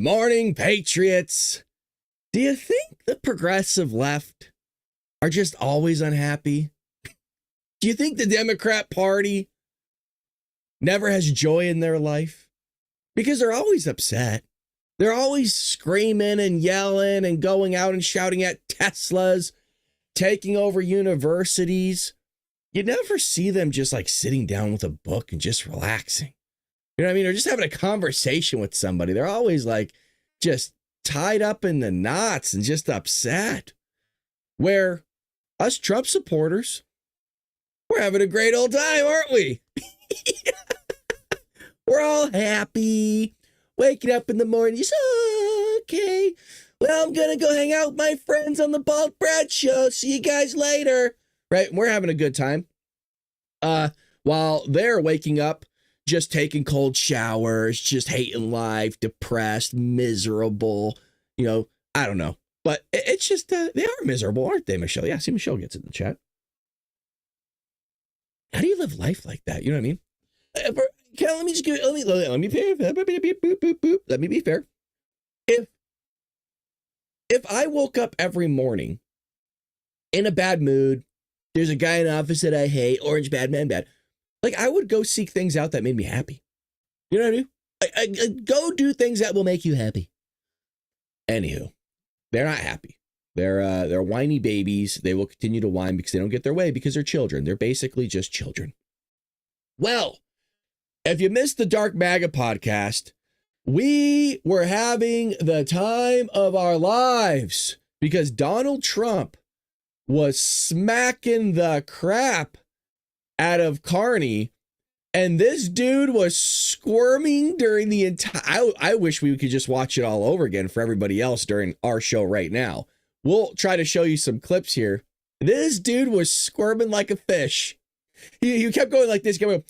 morning, Patriots. Do you think the progressive left are just always unhappy? Do you think the Democrat Party never has joy in their life? Because they're always upset. They're always screaming and yelling and going out and shouting at Teslas, taking over universities. You never see them just like sitting down with a book and just relaxing. You know what I mean? Or just having a conversation with somebody. They're always like just tied up in the knots and just upset. Where us Trump supporters, we're having a great old time, aren't we? We're all happy. Waking up in the morning, just, okay. Well, I'm going to go hang out with my friends on the Bald Brad Show. See you guys later. Right? We're having a good time. While they're waking up, just taking cold showers, just hating life, depressed, miserable. You know, I don't know. But it's just, they are miserable, aren't they, Michelle? Yeah, see, Michelle gets it in the chat. How do you live life like that? You know what I mean? Let me be fair. If I woke up every morning in a bad mood, there's a guy in the office that I hate, orange bad, man bad. Like, I would go seek things out that made me happy. You know what I mean? I go do things that will make you happy. Anywho, they're not happy. They're whiny babies. They will continue to whine because they don't get their way because they're children. They're basically just children. Well, if you missed the Dark MAGA podcast, we were having the time of our lives because Donald Trump was smacking the crap out of Carney, and this dude was squirming during the entire... I wish we could just watch it all over again for everybody else during our show right now. We'll try to show you some clips here. This dude was squirming like a fish. He kept going like this, going...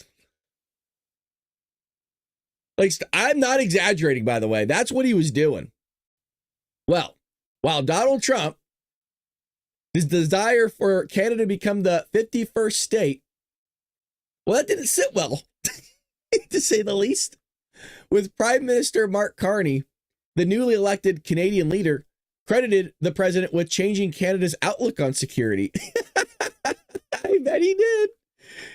Like, I'm not exaggerating, by the way. That's what he was doing. Well, while Donald Trump, his desire for Canada to become the 51st state, well, that didn't sit well, to say the least. With Prime Minister Mark Carney, the newly elected Canadian leader, credited the president with changing Canada's outlook on security. I bet he did.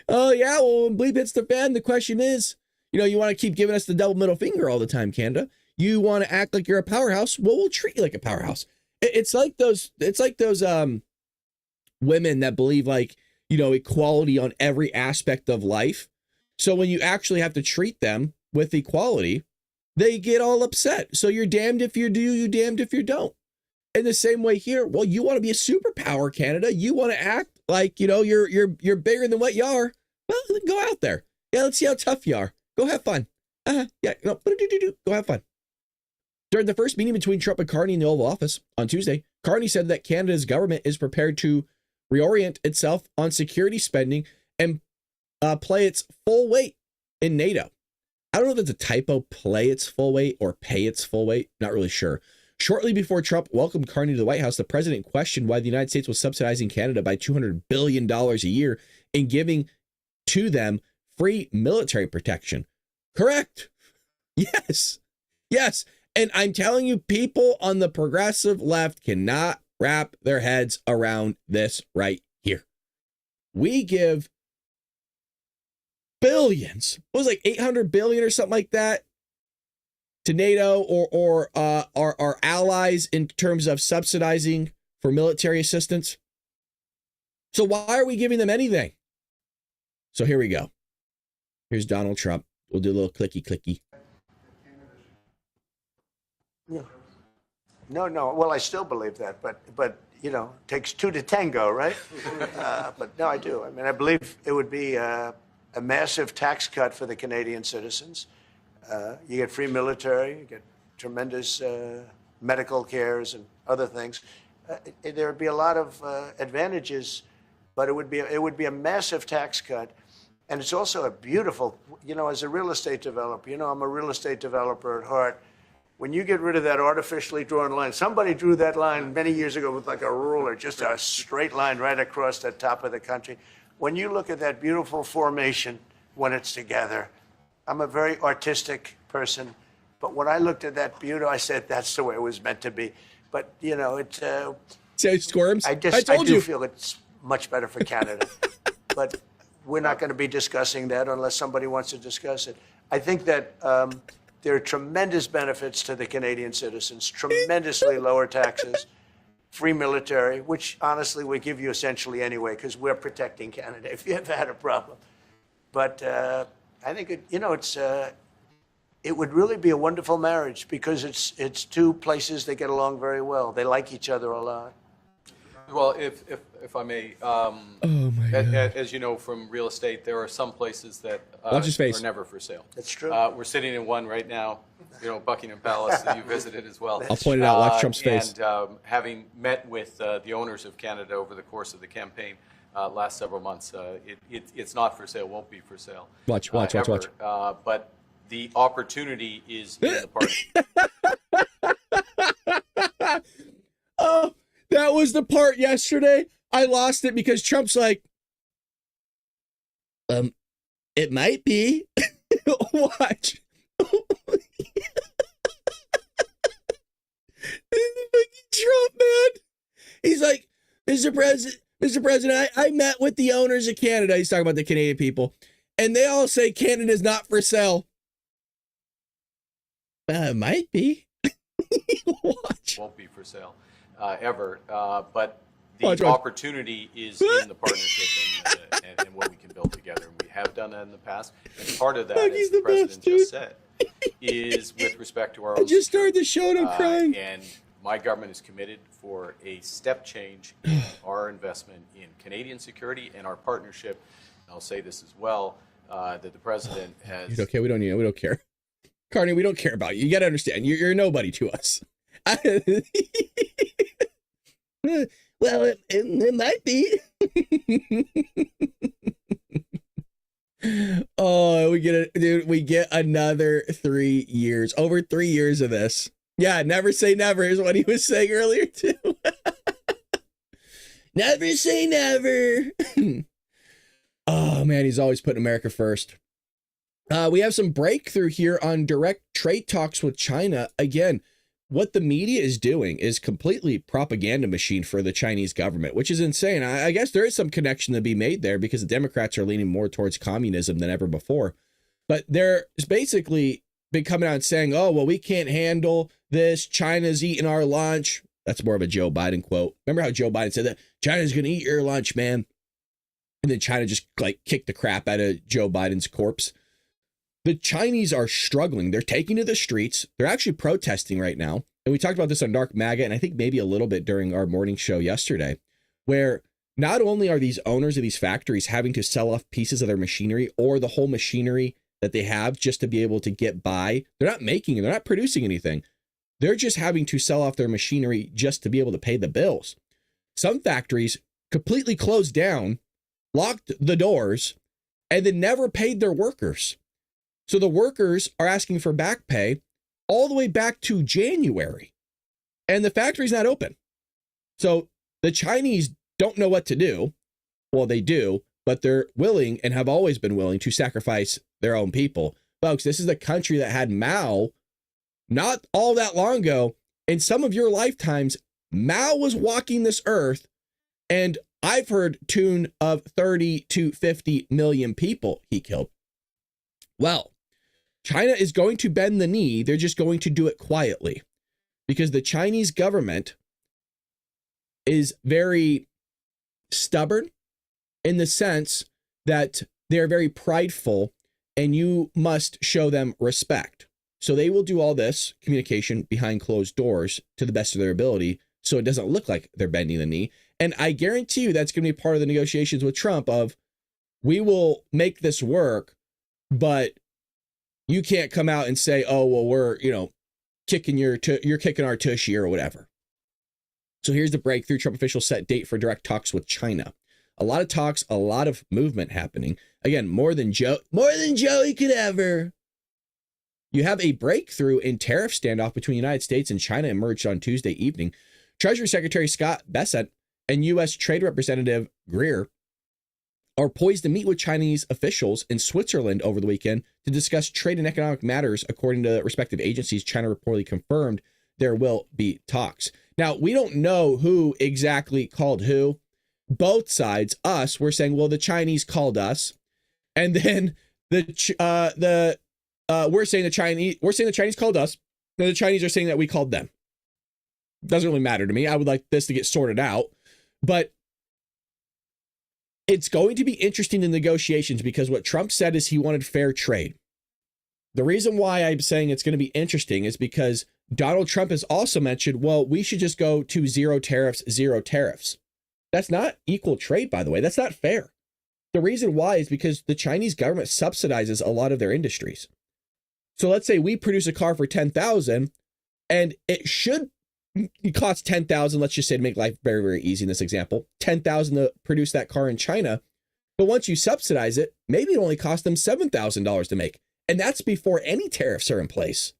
Oh, yeah, well, when bleep hits the fan, the question is, you know, you want to keep giving us the double middle finger all the time, Canada. You want to act like you're a powerhouse. Well, we'll treat you like a powerhouse. It's like those women that believe like, you know, equality on every aspect of life. So when you actually have to treat them with equality, they get all upset. So you're damned if you do, you damned if you don't. In the same way here, well, you want to be a superpower, Canada. You want to act like, you know, you're bigger than what you are. Well, then go out there. Yeah, let's see how tough you are. Go have fun. Yeah, no, go have fun. During the first meeting between Trump and Carney in the Oval Office on Tuesday, Carney said that Canada's government is prepared to reorient itself on security spending and play its full weight in NATO. I don't know if it's a typo, play its full weight or pay its full weight. Not really sure. Shortly before Trump welcomed Carney to the White House, the president questioned why the United States was subsidizing Canada by $200 billion a year and giving to them free military protection. Correct. Yes. Yes. And I'm telling you, people on the progressive left cannot wrap their heads around this right here. We give billions. What was it, like 800 billion or something like that to NATO or our allies in terms of subsidizing for military assistance. So why are we giving them anything? So here we go. Here's Donald Trump. We'll do a little clicky. Yeah. No. Well, I still believe that, but you know, it takes two to tango, right? But no, I do. I mean, I believe it would be a massive tax cut for the Canadian citizens. You get free military, you get tremendous medical cares and other things. There would be a lot of advantages, but it would be a massive tax cut. And it's also a beautiful, you know, as a real estate developer, you know, I'm a real estate developer at heart. When you get rid of that artificially drawn line, somebody drew that line many years ago with like a ruler, just a straight line right across the top of the country. When you look at that beautiful formation when it's together, I'm a very artistic person. But when I looked at that beauty, I said, that's the way it was meant to be. But, you know, it's... See how he squirms? I told do you. feel it's much better for Canada. But we're not going to be discussing that unless somebody wants to discuss it. I think that there are tremendous benefits to the Canadian citizens, tremendously lower taxes, free military, which honestly we give you essentially anyway because we're protecting Canada if you ever had a problem. But I think it would really be a wonderful marriage because it's two places that get along very well. They like each other a lot. Well, if I may, Oh my God. as you know from real estate, there are some places that Watch his face. are never for sale. That's true. We're sitting in one right now, you know, Buckingham Palace that you visited as well. I'll point it out. Watch Trump's face. And having met with the owners of Canada over the course of the campaign last several months, it's not for sale, won't be for sale. Watch. Ever. But the opportunity is in the party. Oh, that was the part yesterday. I lost it because Trump's like, it might be. Watch. Trump, man. He's like, Mr. President, I met with the owners of Canada. He's talking about the Canadian people. And they all say Canada's not for sale. It might be. Watch. Won't be for sale ever. But the Watch. opportunity is in the partnership and what we can build together. And we have done that in the past. And part of that, He's as the the president best, dude. just said, is with respect to our I own just started security. the show and I'm crying. And my government is committed for a step change in our investment in Canadian security and our partnership. I'll say this as well, that the president has... It's okay. We don't care. Carney, we don't care about you. You got to understand. You're nobody to us. Well, it might be. Oh, we get another 3 years, over 3 years of this. Yeah, never say never is what he was saying earlier too. Never say never. Oh man, he's always putting America first. We have some breakthrough here on direct trade talks with China. Again, what the media is doing is completely propaganda machine for the Chinese government, which is insane. I guess there is some connection to be made there because the Democrats are leaning more towards communism than ever before. But there's basically been coming out and saying, oh, well, we can't handle this. China's eating our lunch. That's more of a Joe Biden quote. Remember how Joe Biden said that? China's going to eat your lunch, man. And then China just like kicked the crap out of Joe Biden's corpse. The Chinese are struggling. They're taking to the streets. They're actually protesting right now. And we talked about this on Dark MAGA, and I think maybe a little bit during our morning show yesterday, where not only are these owners of these factories having to sell off pieces of their machinery or the whole machinery that they have just to be able to get by. They're not making, they're not producing anything. They're just having to sell off their machinery just to be able to pay the bills. Some factories completely closed down, locked the doors, and then never paid their workers. So the workers are asking for back pay all the way back to January, and the factory's not open. So the Chinese don't know what to do. Well, they do, but they're willing and have always been willing to sacrifice their own people. Folks, this is a country that had Mao not all that long ago. In some of your lifetimes, Mao was walking this earth, and I've heard tune of 30 to 50 million people he killed. Well, China is going to bend the knee. They're just going to do it quietly because the Chinese government is very stubborn in the sense that they're very prideful and you must show them respect. So they will do all this communication behind closed doors to the best of their ability so it doesn't look like they're bending the knee. And I guarantee you that's going to be part of the negotiations with Trump of, we will make this work, but you can't come out and say, oh, well, we're, you're kicking our tushy or whatever. So here's the breakthrough. Trump officials set date for direct talks with China. A lot of talks, a lot of movement happening. Again, more than Joey could ever. You have a breakthrough in tariff standoff between the United States and China emerged on Tuesday evening. Treasury Secretary Scott Bessent and U.S. Trade Representative Greer are poised to meet with Chinese officials in Switzerland over the weekend to discuss trade and economic matters. According to respective agencies, China reportedly confirmed there will be talks. Now, we don't know who exactly called who. Both sides, us, we're saying, well, the Chinese called us, and then we're saying the Chinese called us, and the Chinese are saying that we called them. Doesn't really matter to me. I would like this to get sorted out, but it's going to be interesting in negotiations because what Trump said is he wanted fair trade. The reason why I'm saying it's going to be interesting is because Donald Trump has also mentioned, well, we should just go to zero tariffs, zero tariffs. That's not equal trade, by the way. That's not fair. The reason why is because the Chinese government subsidizes a lot of their industries. So let's say we produce a car for $10,000 and it costs $10,000, let's just say, to make life very, very easy in this example, $10,000 to produce that car in China. But once you subsidize it, maybe it only costs them $7,000 to make. And that's before any tariffs are in place.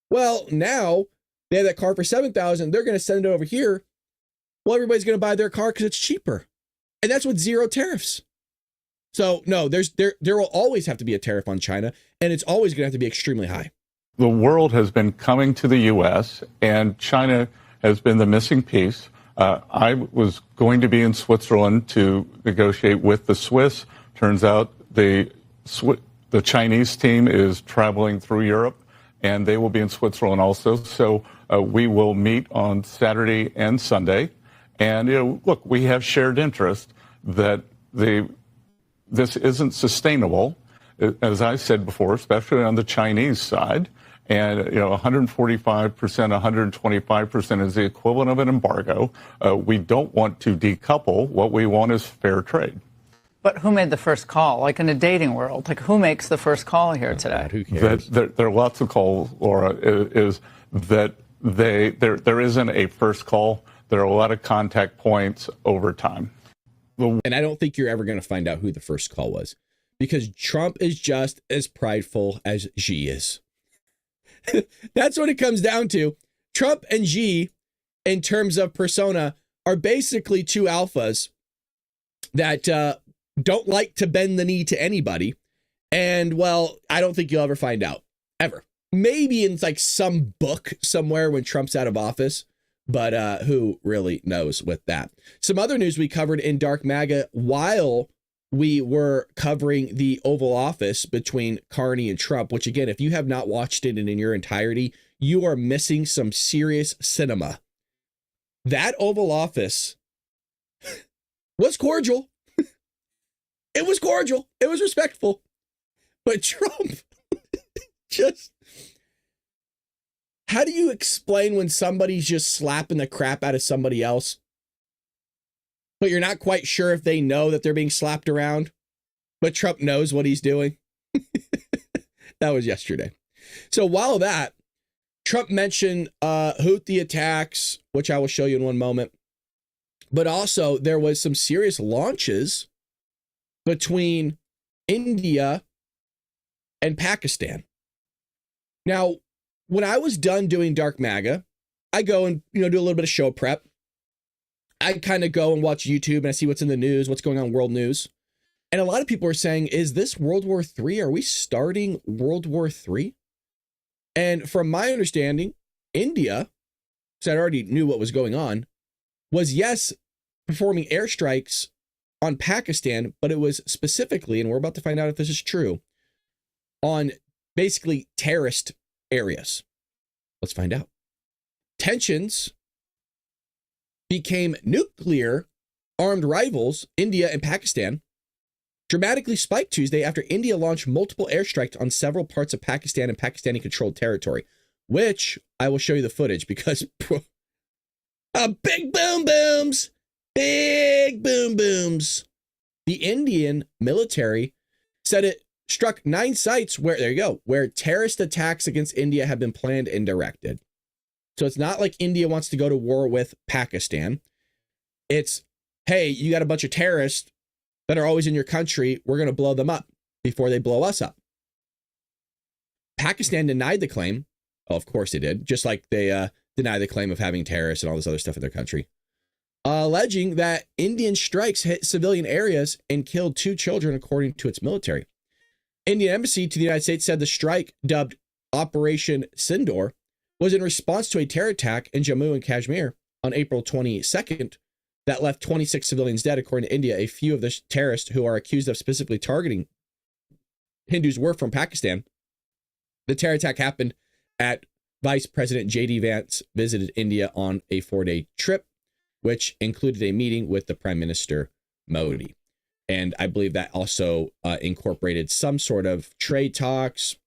Well, now they have that car for $7,000. They're going to send it over here. Well, everybody's going to buy their car because it's cheaper. And that's with zero tariffs. So no, there will always have to be a tariff on China, and it's always going to have to be extremely high. The world has been coming to the U.S., and China has been the missing piece. I was going to be in Switzerland to negotiate with the Swiss. Turns out the Chinese team is traveling through Europe, and they will be in Switzerland also. So we will meet on Saturday and Sunday. And, look, we have shared interest that this isn't sustainable, as I said before, especially on the Chinese side. And, 145%, 125% is the equivalent of an embargo. We don't want to decouple. What we want is fair trade. But who made the first call? Like in a dating world, like who makes the first call here today? Who cares? There are lots of calls, Laura, is that there isn't a first call. There are a lot of contact points over time. And I don't think you're ever going to find out who the first call was, because Trump is just as prideful as Xi is. That's what it comes down to. Trump and Xi, in terms of persona, are basically two alphas that don't like to bend the knee to anybody. And, well, I don't think you'll ever find out, ever. Maybe in like some book somewhere when Trump's out of office, but who really knows with that. Some other news we covered in Dark MAGA while we were covering the Oval Office between Carney and Trump, which, again, if you have not watched it in your entirety, you are missing some serious cinema. That Oval Office was cordial. It was cordial. It was respectful. But Trump just... How do you explain when somebody's just slapping the crap out of somebody else, but you're not quite sure if they know that they're being slapped around, but Trump knows what he's doing? That was yesterday. So while that, Trump mentioned Houthi attacks, which I will show you in one moment, but also there was some serious launches between India and Pakistan. Now, when I was done doing Dark MAGA, I go and, do a little bit of show prep. I kind of go and watch YouTube and I see what's in the news, what's going on in world news. And a lot of people are saying, is this World War III? Are we starting World War III? And from my understanding, India, because I already knew what was going on, was, yes, performing airstrikes on Pakistan, but it was specifically, and we're about to find out if this is true, on basically terrorist areas. Let's find out. Tensions became nuclear armed rivals, India and Pakistan, dramatically spiked Tuesday after India launched multiple airstrikes on several parts of Pakistan and Pakistani-controlled territory, which I will show you the footage because big boom booms, big boom booms. The Indian military said it struck 9 sites where terrorist attacks against India have been planned and directed. So it's not like India wants to go to war with Pakistan. It's, hey, you got a bunch of terrorists that are always in your country. We're going to blow them up before they blow us up. Pakistan denied the claim. Oh, of course they did. Just like they deny the claim of having terrorists and all this other stuff in their country. alleging that Indian strikes hit civilian areas and killed 2 children, according to its military. Indian embassy to the United States said the strike, dubbed Operation Sindoor, was in response to a terror attack in Jammu and Kashmir on April 22nd that left 26 civilians dead, according to India. A few of the terrorists who are accused of specifically targeting Hindus were from Pakistan. The terror attack happened at Vice President J.D. Vance visited India on a 4-day trip, which included a meeting with the Prime Minister Modi. And I believe that also incorporated some sort of trade talks,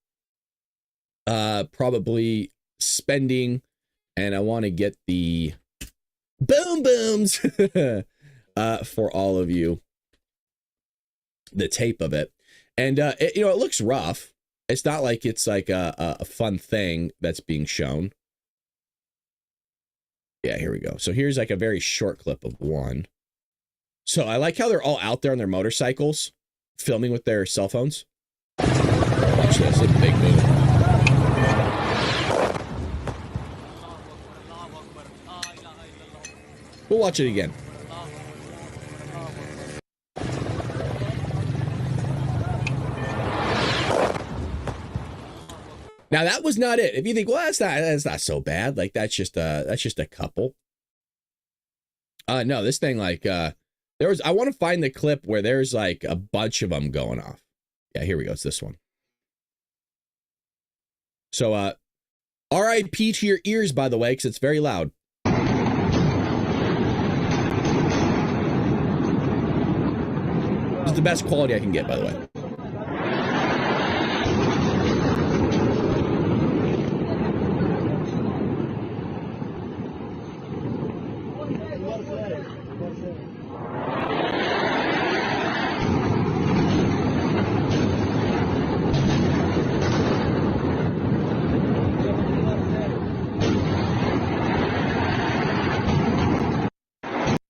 probably spending. And I want to get the boom booms for all of you, the tape of it. And, it looks rough. It's not like it's like a fun thing that's being shown. Yeah, here we go. So here's like a very short clip of one. So I like how they're all out there on their motorcycles, filming with their cell phones. Watch this, a big move. We'll watch it again. Now that was not it. If you think, well, that's not so bad. Like that's just a couple. No, this thing like I want to find the clip where there's like a bunch of them going off. Yeah, here we go. It's this one. So R.I.P. to your ears, by the way, because it's very loud. This is the best quality I can get, by the way.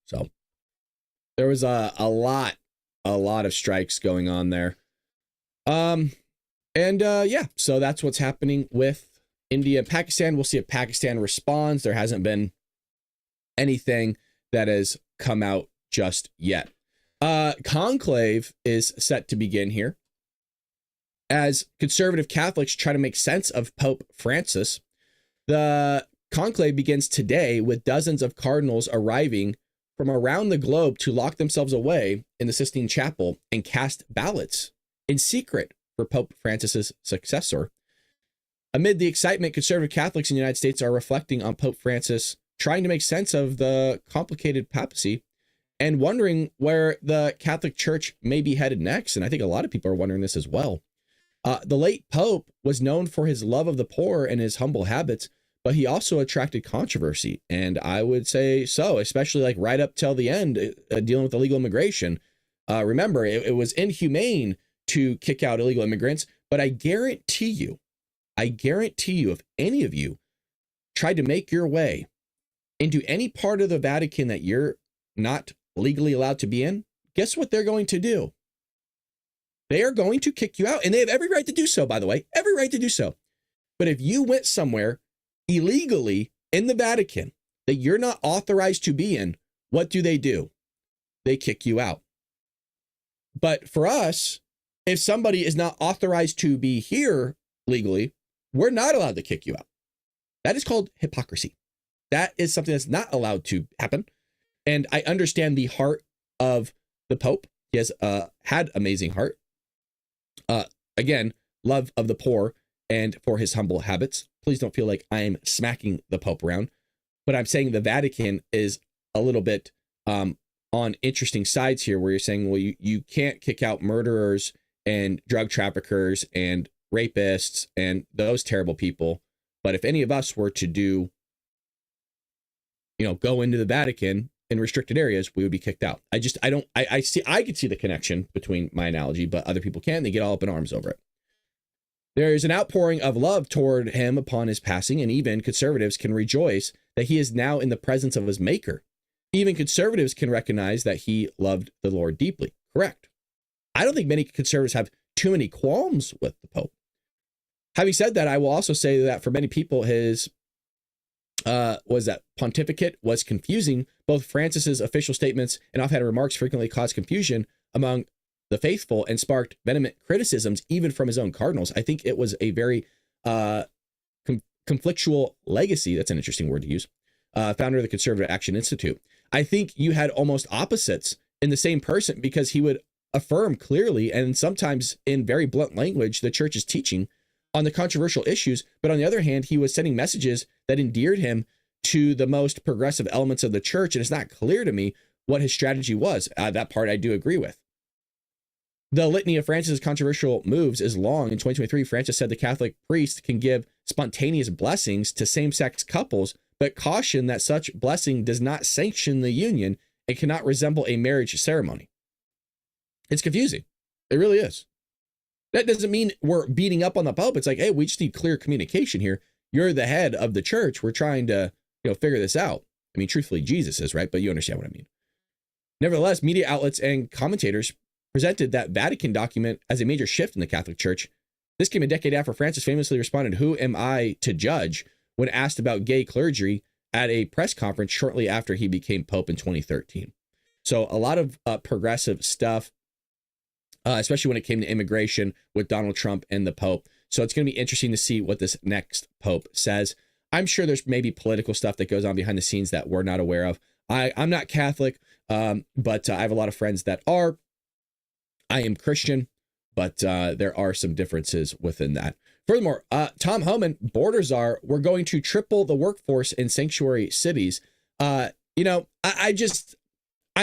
So there was a lot of strikes going on there. Yeah, so that's what's happening with India and Pakistan. We'll see if Pakistan responds. There hasn't been anything that has come out just yet. Conclave is set to begin here as conservative Catholics try to make sense of Pope Francis. The conclave begins today with dozens of cardinals arriving from around the globe to lock themselves away in the Sistine Chapel and cast ballots in secret for Pope Francis's successor. Amid the excitement, conservative Catholics in the United States are reflecting on Pope Francis, trying to make sense of the complicated papacy and wondering where the Catholic Church may be headed next. And I think a lot of people are wondering this as well. The late Pope was known for his love of the poor and his humble habits, but he also attracted controversy. And I would say so, especially like right up till the end, dealing with illegal immigration. Remember, it was inhumane to kick out illegal immigrants, but I guarantee you, if any of you tried to make your way into any part of the Vatican that you're not legally allowed to be in, guess what they're going to do? They are going to kick you out, and they have every right to do so, by the way, every right to do so. But if you went somewhere illegally in the Vatican that you're not authorized to be in, what do? They kick you out. But for us, if somebody is not authorized to be here legally, we're not allowed to kick you out. That is called hypocrisy. That is something that's not allowed to happen. And I understand the heart of the Pope. He has had amazing heart. Again, love of the poor and for his humble habits. Please don't feel like I am smacking the Pope around, but I'm saying the Vatican is a little bit on interesting sides here, where you're saying, well, you can't kick out murderers and drug traffickers and rapists and those terrible people. But if any of us were to do, go into the Vatican in restricted areas, we would be kicked out. I could see the connection between my analogy, but other people can't. They get all up in arms over it. There is an outpouring of love toward him upon his passing, and even conservatives can rejoice that he is now in the presence of his maker. Even conservatives can recognize that he loved the Lord deeply. Correct. I don't think many conservatives have too many qualms with the Pope. Having said that, I will also say that for many people, his was that pontificate was confusing. Both Francis's official statements and offhand remarks frequently caused confusion among the faithful and sparked vehement criticisms, even from his own cardinals. I think it was a very conflictual legacy. That's an interesting word to use. Founder of the Conservative Action Institute. I think you had almost opposites in the same person, because he would affirm clearly and sometimes in very blunt language the church's teaching on the controversial issues. But on the other hand, he was sending messages that endeared him to the most progressive elements of the church. And it's not clear to me what his strategy was. That part I do agree with. The litany of Francis' controversial moves is long. In 2023, Francis said the Catholic priest can give spontaneous blessings to same-sex couples, but caution that such blessing does not sanction the union and cannot resemble a marriage ceremony. It's confusing. It really is. That doesn't mean we're beating up on the Pope. It's like, hey, we just need clear communication here. You're the head of the church. We're trying to, figure this out. I mean, truthfully, Jesus is, right? But you understand what I mean. Nevertheless, media outlets and commentators presented that Vatican document as a major shift in the Catholic Church. This came a decade after Francis famously responded, "Who am I to judge?" when asked about gay clergy at a press conference shortly after he became Pope in 2013. So a lot of progressive stuff, especially when it came to immigration with Donald Trump and the Pope. So it's going to be interesting to see what this next Pope says. I'm sure there's maybe political stuff that goes on behind the scenes that we're not aware of. I'm not Catholic, but I have a lot of friends that are. I am Christian, but there are some differences within that. Furthermore, Tom Homan, border czar, we're going to triple the workforce in sanctuary cities. I'm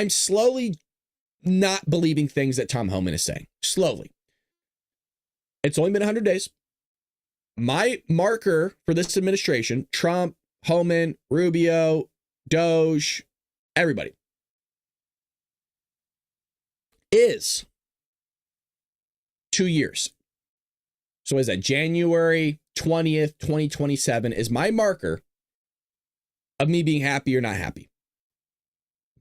slowly not believing things that Tom Homan is saying. Slowly. It's only been 100 days. My marker for this administration, Trump, Homan, Rubio, Doge, everybody, is 2 years. So is that January 20th, 2027 is my marker of me being happy or not happy.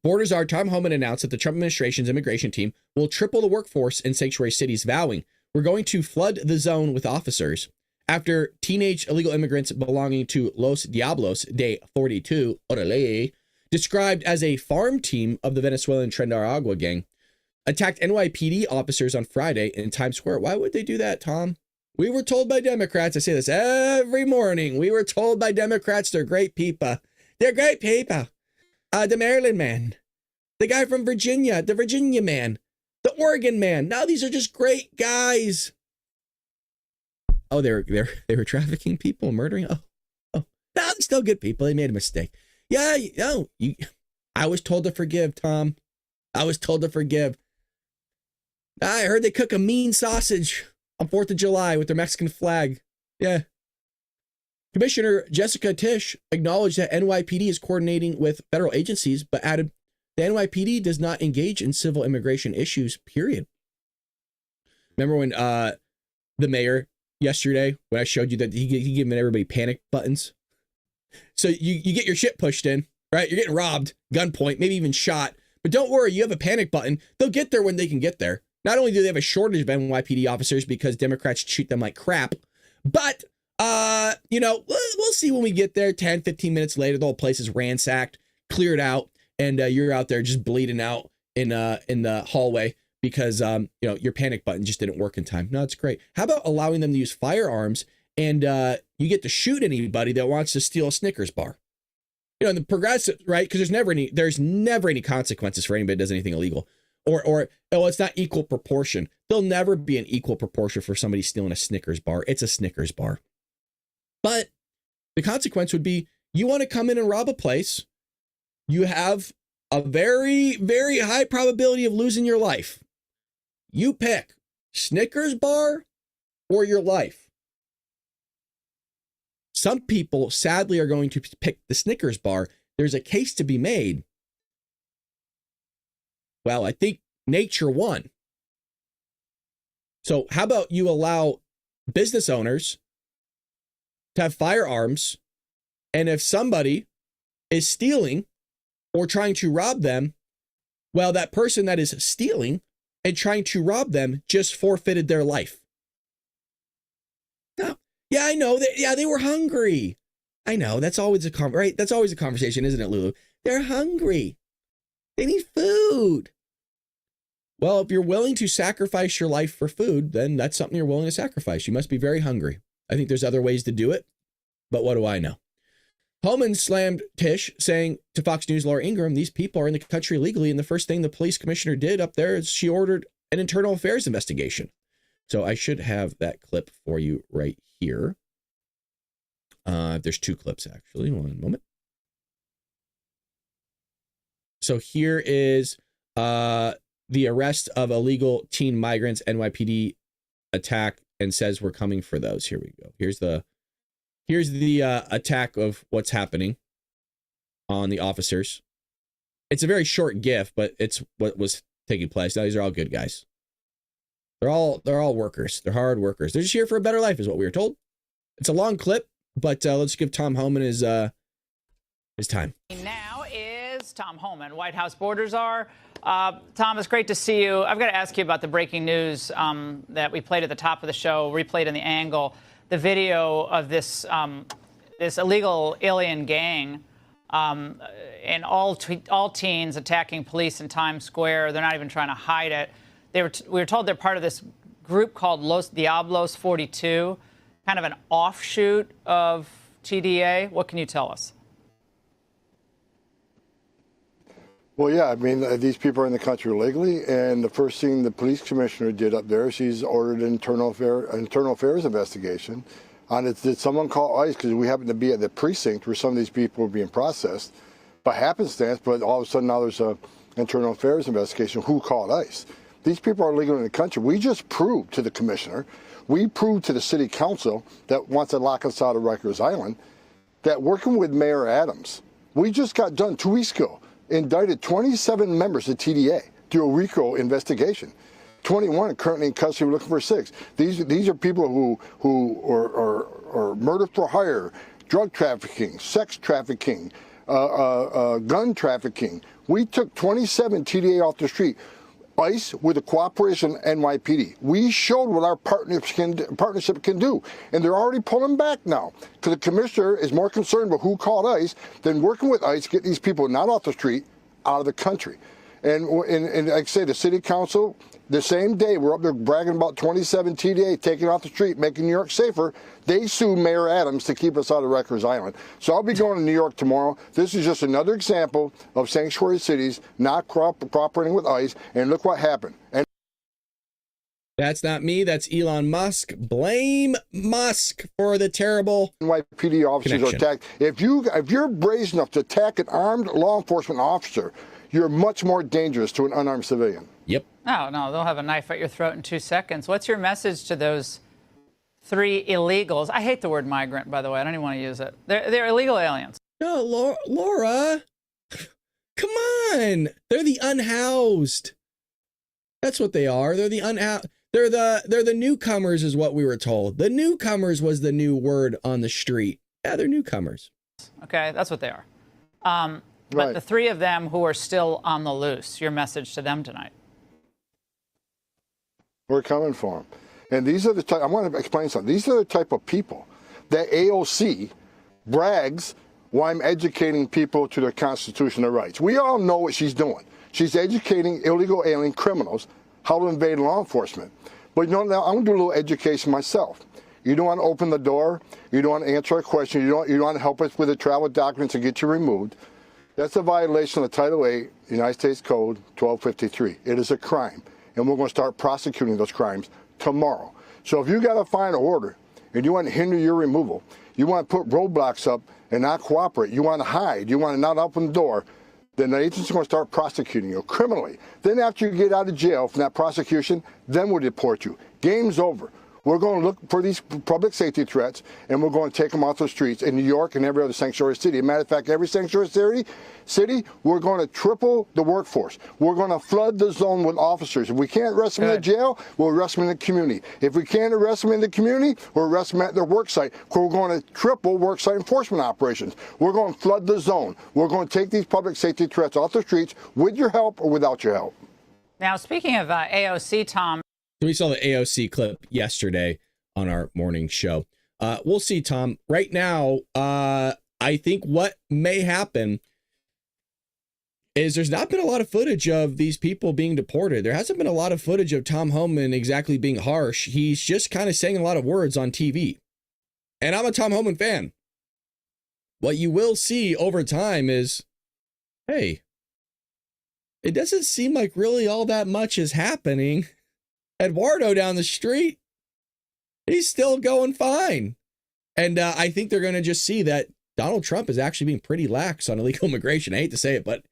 Border czar Tom Homan announced that the Trump administration's immigration team will triple the workforce in sanctuary cities, vowing, "We're going to flood the zone with officers." After teenage illegal immigrants belonging to Los Diablos de 42, Orale, described as a farm team of the Venezuelan Transgender gang, attacked NYPD officers on Friday in Times Square. Why would they do that, Tom? We were told by Democrats, I say this every morning, we were told by Democrats they're great people. They're great people. The Maryland man, the guy from Virginia, the Virginia man, the Oregon man. No, these are just great guys. Oh, they were trafficking people, murdering. Oh, no, they're still good people. They made a mistake. Yeah, I was told to forgive, Tom. I was told to forgive. I heard they cook a mean sausage on 4th of July with their Mexican flag. Yeah. Commissioner Jessica Tisch acknowledged that NYPD is coordinating with federal agencies, but added, the NYPD does not engage in civil immigration issues, period. Remember when the mayor yesterday, when I showed you that he giving everybody panic buttons? So you get your shit pushed in, right? You're getting robbed, gunpoint, maybe even shot. But don't worry, you have a panic button. They'll get there when they can get there. Not only do they have a shortage of NYPD officers because Democrats treat them like crap, but, we'll see when we get there. 10, 15 minutes later, the whole place is ransacked, cleared out, and you're out there just bleeding out in the hallway because, your panic button just didn't work in time. No, it's great. How about allowing them to use firearms and you get to shoot anybody that wants to steal a Snickers bar? And the progressive, right? Because there's never any consequences for anybody that does anything illegal. Or it's not equal proportion. There'll never be an equal proportion for somebody stealing a Snickers bar. It's a Snickers bar. But the consequence would be you want to come in and rob a place. You have a very, very high probability of losing your life. You pick Snickers bar or your life. Some people, sadly, are going to pick the Snickers bar. There's a case to be made. Well, I think nature won. So how about you allow business owners to have firearms, and if somebody is stealing or trying to rob them, well, that person that is stealing and trying to rob them just forfeited their life. No. Yeah, I know. They were hungry. I know that's always right. That's always a conversation, isn't it, Lulu? They're hungry. They need food. Well, if you're willing to sacrifice your life for food, then that's something you're willing to sacrifice. You must be very hungry. I think there's other ways to do it, but what do I know? Homan slammed Tish, saying to Fox News' Laura Ingraham, these people are in the country legally, and the first thing the police commissioner did up there is she ordered an internal affairs investigation. So I should have that clip for you right here. There's two clips, actually. One moment. So here is the arrest of illegal teen migrants, NYPD attack, and says we're coming for those. Here we go. Here's the attack of what's happening on the officers. It's a very short GIF, but it's what was taking place. Now, these are all good guys. They're all workers. They're hard workers. They're just here for a better life, is what we were told. It's a long clip, but let's give Tom Homan his time. Now is Tom Homan, White House border czar. Tom, it's great to see you. I've got to ask you about the breaking news that we played at the top of the show, replayed in the angle, the video of this this illegal alien gang and all teens attacking police in Times Square. They're not even trying to hide it. We were told they're part of this group called Los Diablos 42, kind of an offshoot of TDA. What can you tell us? Well, yeah, I mean, these people are in the country illegally, and the first thing the police commissioner did up there, she's ordered an internal affairs investigation on it. Did someone call ICE? Because we happen to be at the precinct where some of these people are being processed by happenstance, but all of a sudden now there's an internal affairs investigation. Who called ICE? These people are illegal in the country. We just proved to the commissioner, we proved to the city council that wants to lock us out of Rikers Island, that working with Mayor Adams, we just got done 2 weeks ago, indicted 27 members of TDA through a RICO investigation. 21 are currently in custody, looking for 6. These are people who are murder for hire, drug trafficking, sex trafficking, gun trafficking. We took 27 TDA off the street. ICE with the cooperation of NYPD. We showed what our partnership can do, and they're already pulling back now because the commissioner is more concerned about who called ICE than working with ICE to get these people not off the street, out of the country. And like I say, the city council, the same day we're up there bragging about 27 TDA taking off the street, making New York safer, they sue Mayor Adams to keep us out of Rikers Island. So I'll be going to New York tomorrow. This is just another example of sanctuary cities not cooperating with ICE, and look what happened. And That's not me. That's Elon Musk. Blame Musk for the terrible NYPD officers are attacked. If you're brazen enough to attack an armed law enforcement officer, you're much more dangerous to an unarmed civilian. Yep. No, they'll have a knife at your throat in 2 seconds. What's your message to those 3 illegals? I hate the word migrant, by the way. I don't even want to use it. They're illegal aliens. No, Laura. Come on. They're the unhoused. That's what they are. They're the unhoused. They're the newcomers, is what we were told. The newcomers was the new word on the street. Yeah, they're newcomers. Okay, that's what they are. But Right. the 3 of them who are still on the loose, your message to them tonight. We're coming for them. And these are the type, I want to explain something. These are the type of people that AOC brags while I'm educating people to their constitutional rights. We all know what she's doing. She's educating illegal alien criminals how to invade law enforcement. But you know, now I'm going to do a little education myself. You don't want to open the door. You don't want to answer a question. You don't want to help us with the travel documents and get you removed. That's a violation of Title 8, United States Code 1253. It is a crime, and we're going to start prosecuting those crimes tomorrow. So if you got a final order and you want to hinder your removal, you want to put roadblocks up and not cooperate, you want to hide, you want to not open the door, then the agency's going to start prosecuting you criminally. Then after you get out of jail from that prosecution, then we'll deport you. Game's over. We're going to look for these public safety threats, and we're going to take them off the streets in New York and every other sanctuary city. As a matter of fact, every sanctuary city, we're going to triple the workforce. We're going to flood the zone with officers. If we can't arrest them in the jail, we'll arrest them in the community. If we can't arrest them in the community, we'll arrest them at their work site. We're going to triple work site enforcement operations. We're going to flood the zone. We're going to take these public safety threats off the streets with your help or without your help. Now, speaking of AOC, Tom. We saw the AOC clip yesterday on our morning show. We'll see, Tom. Right now, I think what may happen is there's not been a lot of footage of these people being deported. There hasn't been a lot of footage of Tom Homan exactly being harsh. He's just kind of saying a lot of words on TV. And I'm a Tom Homan fan. What you will see over time is, hey, it doesn't seem like really all that much is happening. Eduardo down the street, he's still going fine. And I think they're going to just see that Donald Trump is actually being pretty lax on illegal immigration. I hate to say it, but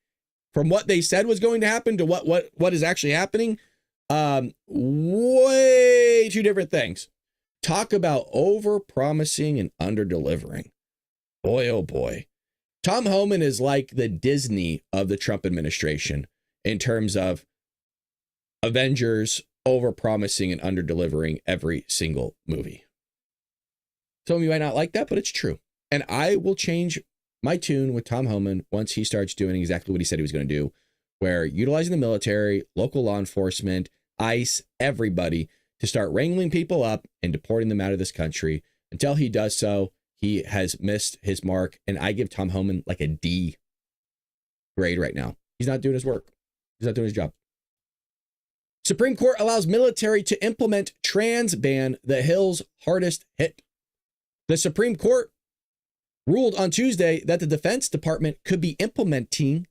from what they said was going to happen to what is actually happening, way two different things. Talk about over-promising and under-delivering. Boy, oh boy. Tom Homan is like the Disney of the Trump administration in terms of Avengers over-promising and under-delivering every single movie. Some of you might not like that, but it's true. And I will change my tune with Tom Homan once he starts doing exactly what he said he was going to do, where utilizing the military, local law enforcement, ICE, everybody to start wrangling people up and deporting them out of this country. Until he does so, he has missed his mark. And I give Tom Homan like a D grade right now. He's not doing his work. He's not doing his job. Supreme Court allows military to implement trans ban, the Hill's hardest hit. The Supreme Court ruled on Tuesday that the Defense Department could be implementing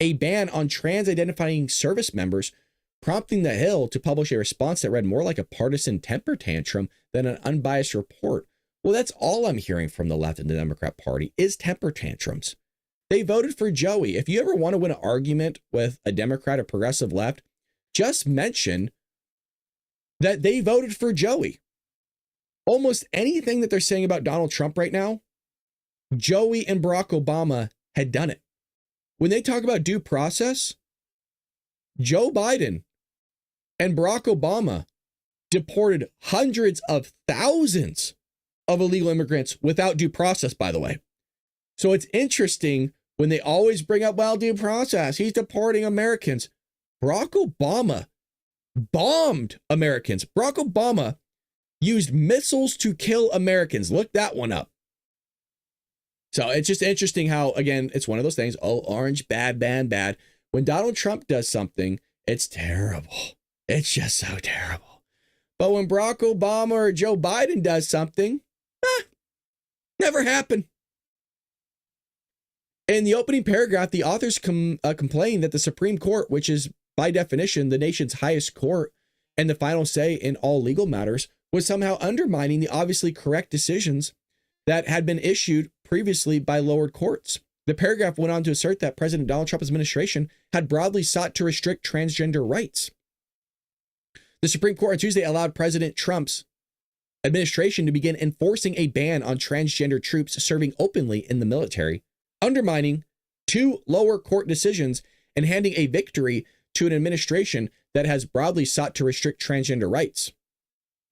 a ban on trans-identifying service members, prompting the Hill to publish a response that read more like a partisan temper tantrum than an unbiased report. Well, that's all I'm hearing from the left and the Democrat Party is temper tantrums. They voted for Joey. If you ever want to win an argument with a Democrat or progressive left, just mention that they voted for Joey. Almost anything that they're saying about Donald Trump right now, Joey and Barack Obama had done it. When they talk about due process, Joe Biden and Barack Obama deported hundreds of thousands of illegal immigrants without due process, by the way. So it's interesting when they always bring up, well, due process, he's deporting Americans. Barack Obama bombed Americans. Barack Obama used missiles to kill Americans. Look that one up. So it's just interesting how, again, it's one of those things. Oh, orange, bad, bad, bad. When Donald Trump does something, it's terrible. It's just so terrible. But when Barack Obama or Joe Biden does something, never happened. In the opening paragraph, the authors complain that the Supreme Court, which is by definition the nation's highest court and the final say in all legal matters, was somehow undermining the obviously correct decisions that had been issued previously by lower courts. The paragraph went on to assert that President Donald Trump's administration had broadly sought to restrict transgender rights. The Supreme Court on Tuesday allowed President Trump's administration to begin enforcing a ban on transgender troops serving openly in the military, undermining two lower court decisions and handing a victory to an administration that has broadly sought to restrict transgender rights.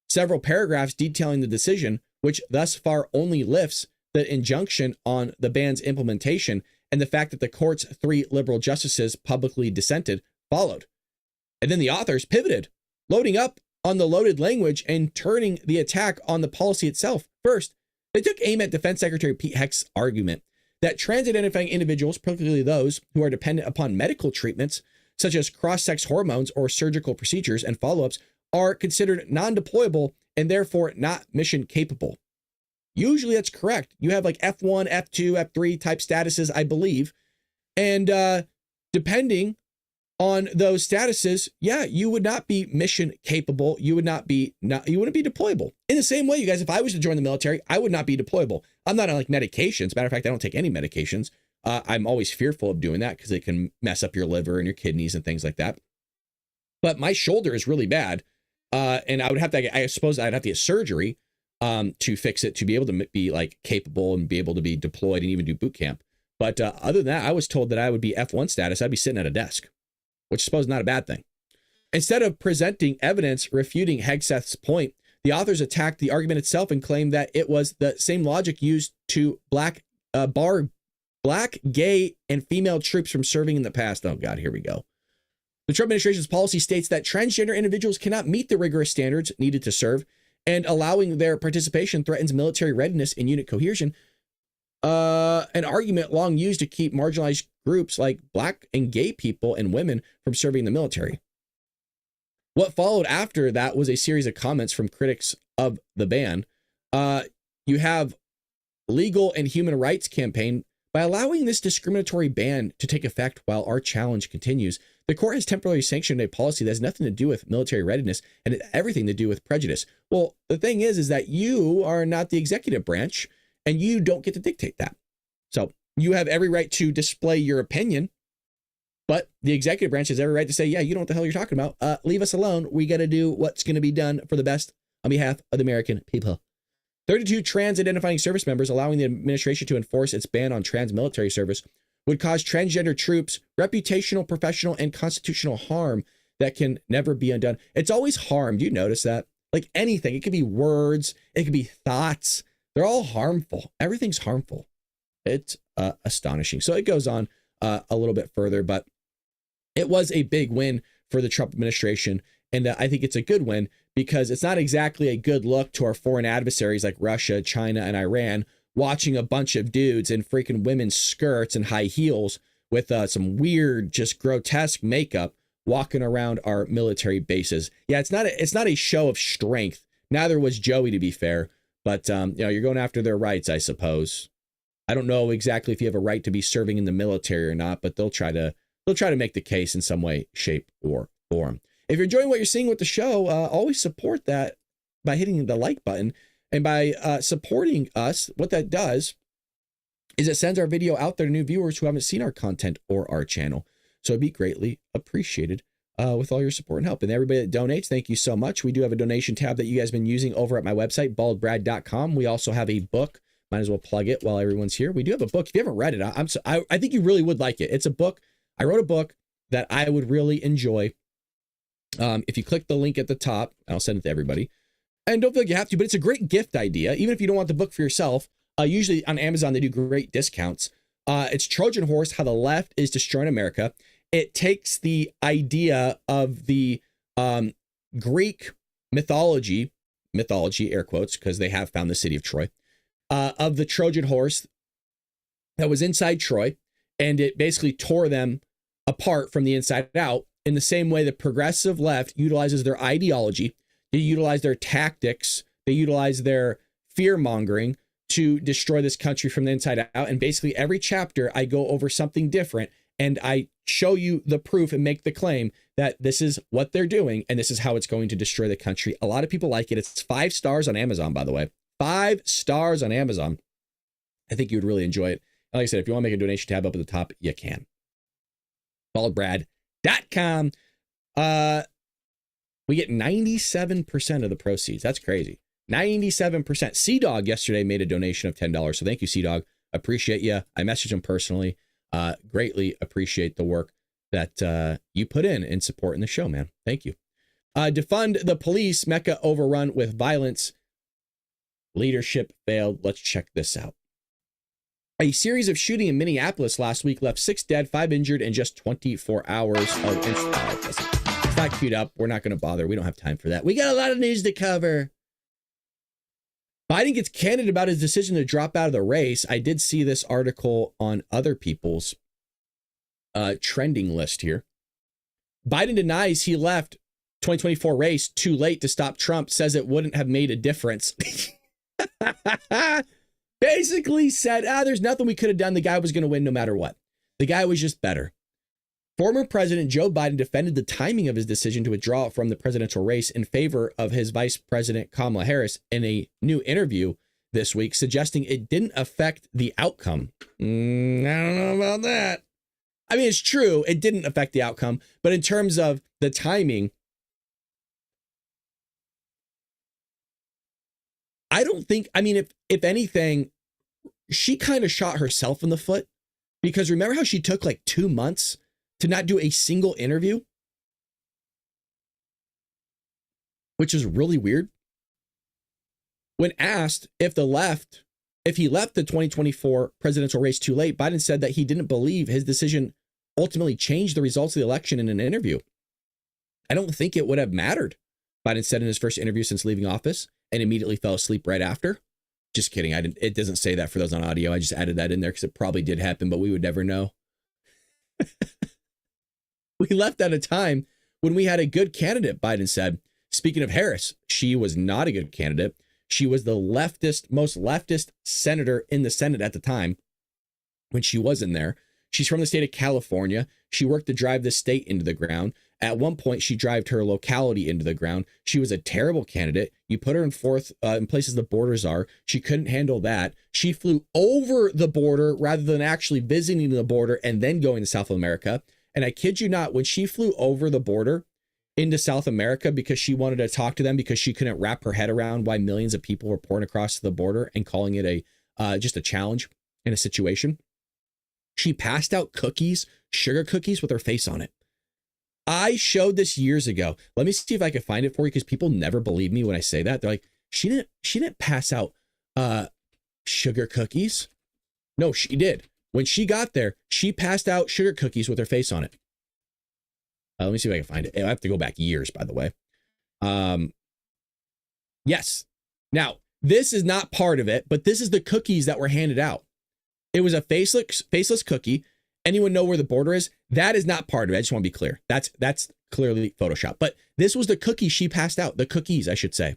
Several paragraphs detailing the decision, which thus far only lifts the injunction on the ban's implementation and the fact that the court's three liberal justices publicly dissented, followed. And then the authors pivoted, loading up on the loaded language and turning the attack on the policy itself. First, they took aim at Defense Secretary Pete Hegseth's argument that trans-identifying individuals, particularly those who are dependent upon medical treatments, such as cross-sex hormones or surgical procedures and follow-ups, are considered non-deployable and therefore not mission capable. Usually that's correct. You have like F1, F2, F3 type statuses, I believe. And depending on those statuses, yeah, you would not be mission capable. You wouldn't be deployable. In the same way, you guys, if I was to join the military, I would not be deployable. I'm not on like medications. Matter of fact, I don't take any medications. I'm always fearful of doing that because it can mess up your liver and your kidneys and things like that. But my shoulder is really bad. And I would have to, I suppose I'd have to get surgery to fix it, to be able to be like capable and be able to be deployed and even do boot camp. But other than that, I was told that I would be F1 status. I'd be sitting at a desk, which I suppose is not a bad thing. Instead of presenting evidence refuting Hegseth's point, the authors attacked the argument itself and claimed that it was the same logic used to bar black, gay, and female troops from serving in the past. Oh God, here we go. The Trump administration's policy states that transgender individuals cannot meet the rigorous standards needed to serve, and allowing their participation threatens military readiness and unit cohesion. An argument long used to keep marginalized groups like Black and gay people and women from serving in the military. What followed after that was a series of comments from critics of the ban. You have Legal and Human Rights Campaign. By allowing this discriminatory ban to take effect while our challenge continues, the court has temporarily sanctioned a policy that has nothing to do with military readiness and everything to do with prejudice. Well, the thing is that you are not the executive branch and you don't get to dictate that. So you have every right to display your opinion, but the executive branch has every right to say, yeah, you know what the hell you're talking about. Leave us alone. We got to do what's going to be done for the best on behalf of the American people. 32 trans identifying service members allowing the administration to enforce its ban on trans military service would cause transgender troops reputational, professional, and constitutional harm that can never be undone. It's always harm. Do you notice that? Like anything, it could be words, it could be thoughts. They're all harmful. Everything's harmful. It's astonishing. So it goes on a little bit further, but it was a big win for the Trump administration. And I think it's a good win because it's not exactly a good look to our foreign adversaries like Russia, China, and Iran watching a bunch of dudes in freaking women's skirts and high heels with some weird, just grotesque makeup walking around our military bases. Yeah, it's not a show of strength. Neither was Joey, to be fair. But you're going after their rights, I suppose. I don't know exactly if you have a right to be serving in the military or not, but they'll try to make the case in some way, shape, or form. If you're enjoying what you're seeing with the show, always support that by hitting the like button. And by supporting us, what that does is it sends our video out there to new viewers who haven't seen our content or our channel. So it'd be greatly appreciated with all your support and help. And everybody that donates, thank you so much. We do have a donation tab that you guys have been using over at my website, baldbrad.com. We also have a book. Might as well plug it while everyone's here. We do have a book. If you haven't read it, I think you really would like it. It's a book. I wrote a book that I would really enjoy. If you click the link at the top, I'll send it to everybody. And don't feel like you have to, but it's a great gift idea. Even if you don't want the book for yourself, usually on Amazon, they do great discounts. It's Trojan Horse, How the Left is Destroying America. It takes the idea of the Greek mythology, air quotes, because they have found the city of Troy, of the Trojan horse that was inside Troy, and it basically tore them apart from the inside out in the same way the progressive left utilizes their ideology, they utilize their tactics, they utilize their fear-mongering to destroy this country from the inside out. And basically every chapter I go over something different and I show you the proof and make the claim that this is what they're doing and this is how it's going to destroy the country. A lot of people like it. It's 5 stars on Amazon, by the way. 5 stars on Amazon. I think you would really enjoy it. And like I said, if you want to make a donation tab up at the top, you can. TheBaldBrad.com. We get 97% of the proceeds. That's crazy. 97%. Sea-Dog yesterday made a donation of $10. So thank you, Sea-Dog. Appreciate you. I messaged him personally. Greatly appreciate the work that you put in supporting the show, man. Thank you. Defund the police. Mecca overrun with violence. Leadership failed. Let's check this out. A series of shooting in Minneapolis last week left 6 dead, 5 injured in just 24 hours of it's not queued up. We're not going to bother. We don't have time for that. We got a lot of news to cover. Biden gets candid about his decision to drop out of the race. I did see this article on other people's trending list here. Biden denies he left 2024 race too late to stop Trump, says it wouldn't have made a difference. Basically said, there's nothing we could have done. The guy was going to win no matter what. The guy was just better. Former President Joe Biden defended the timing of his decision to withdraw from the presidential race in favor of his Vice President Kamala Harris in a new interview this week, suggesting it didn't affect the outcome. I don't know about that. I mean, it's true. It didn't affect the outcome. But in terms of the timing, I don't think, I mean, if anything, she kind of shot herself in the foot, because remember how she took like 2 months to not do a single interview, which is really weird. When asked if he left the 2024 presidential race too late, Biden said that he didn't believe his decision ultimately changed the results of the election in an interview. I don't think it would have mattered, Biden said in his first interview since leaving office. and immediately fell asleep right after. Just kidding. It doesn't say that for those on audio. I just added that in there because it probably did happen, but we would never know. We left at a time when we had a good candidate, Biden said. Speaking of Harris, she was not a good candidate. She was the most leftist senator in the Senate at the time when she was in there. She's from the state of California. She worked to drive the state into the ground. At one point, she drove her locality into the ground. She was a terrible candidate. You put her in places the borders are. She couldn't handle that. She flew over the border rather than actually visiting the border and then going to South America. And I kid you not, when she flew over the border into South America because she wanted to talk to them because she couldn't wrap her head around why millions of people were pouring across the border and calling it just a challenge in a situation, she passed out cookies, sugar cookies with her face on it. I showed this years ago. Let me see if I can find it for you because people never believe me when I say that. They're like, she didn't pass out sugar cookies. No, she did. When she got there, she passed out sugar cookies with her face on it. Let me see if I can find it. I have to go back years, by the way. Yes. Now, this is not part of it, but this is the cookies that were handed out. It was a faceless cookie. Anyone know where the border is? That is not part of it. I just want to be clear. That's clearly Photoshop. But this was the cookie she passed out. The cookies, I should say.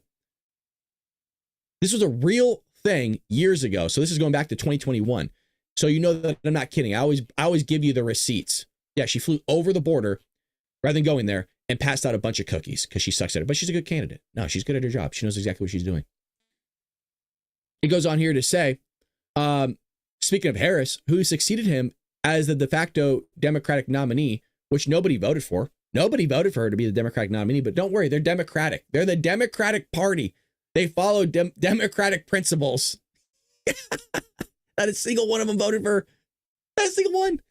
This was a real thing years ago. So this is going back to 2021. So you know that I'm not kidding. I always give you the receipts. Yeah, she flew over the border rather than going there and passed out a bunch of cookies because she sucks at it. But she's a good candidate. No, she's good at her job. She knows exactly what she's doing. It goes on here to say, speaking of Harris, who succeeded him as the de facto Democratic nominee, which nobody voted for. Nobody voted for her to be the Democratic nominee, but don't worry, they're Democratic. They're the Democratic Party. They follow Democratic principles. Not a single one of them voted for her. Not a single one.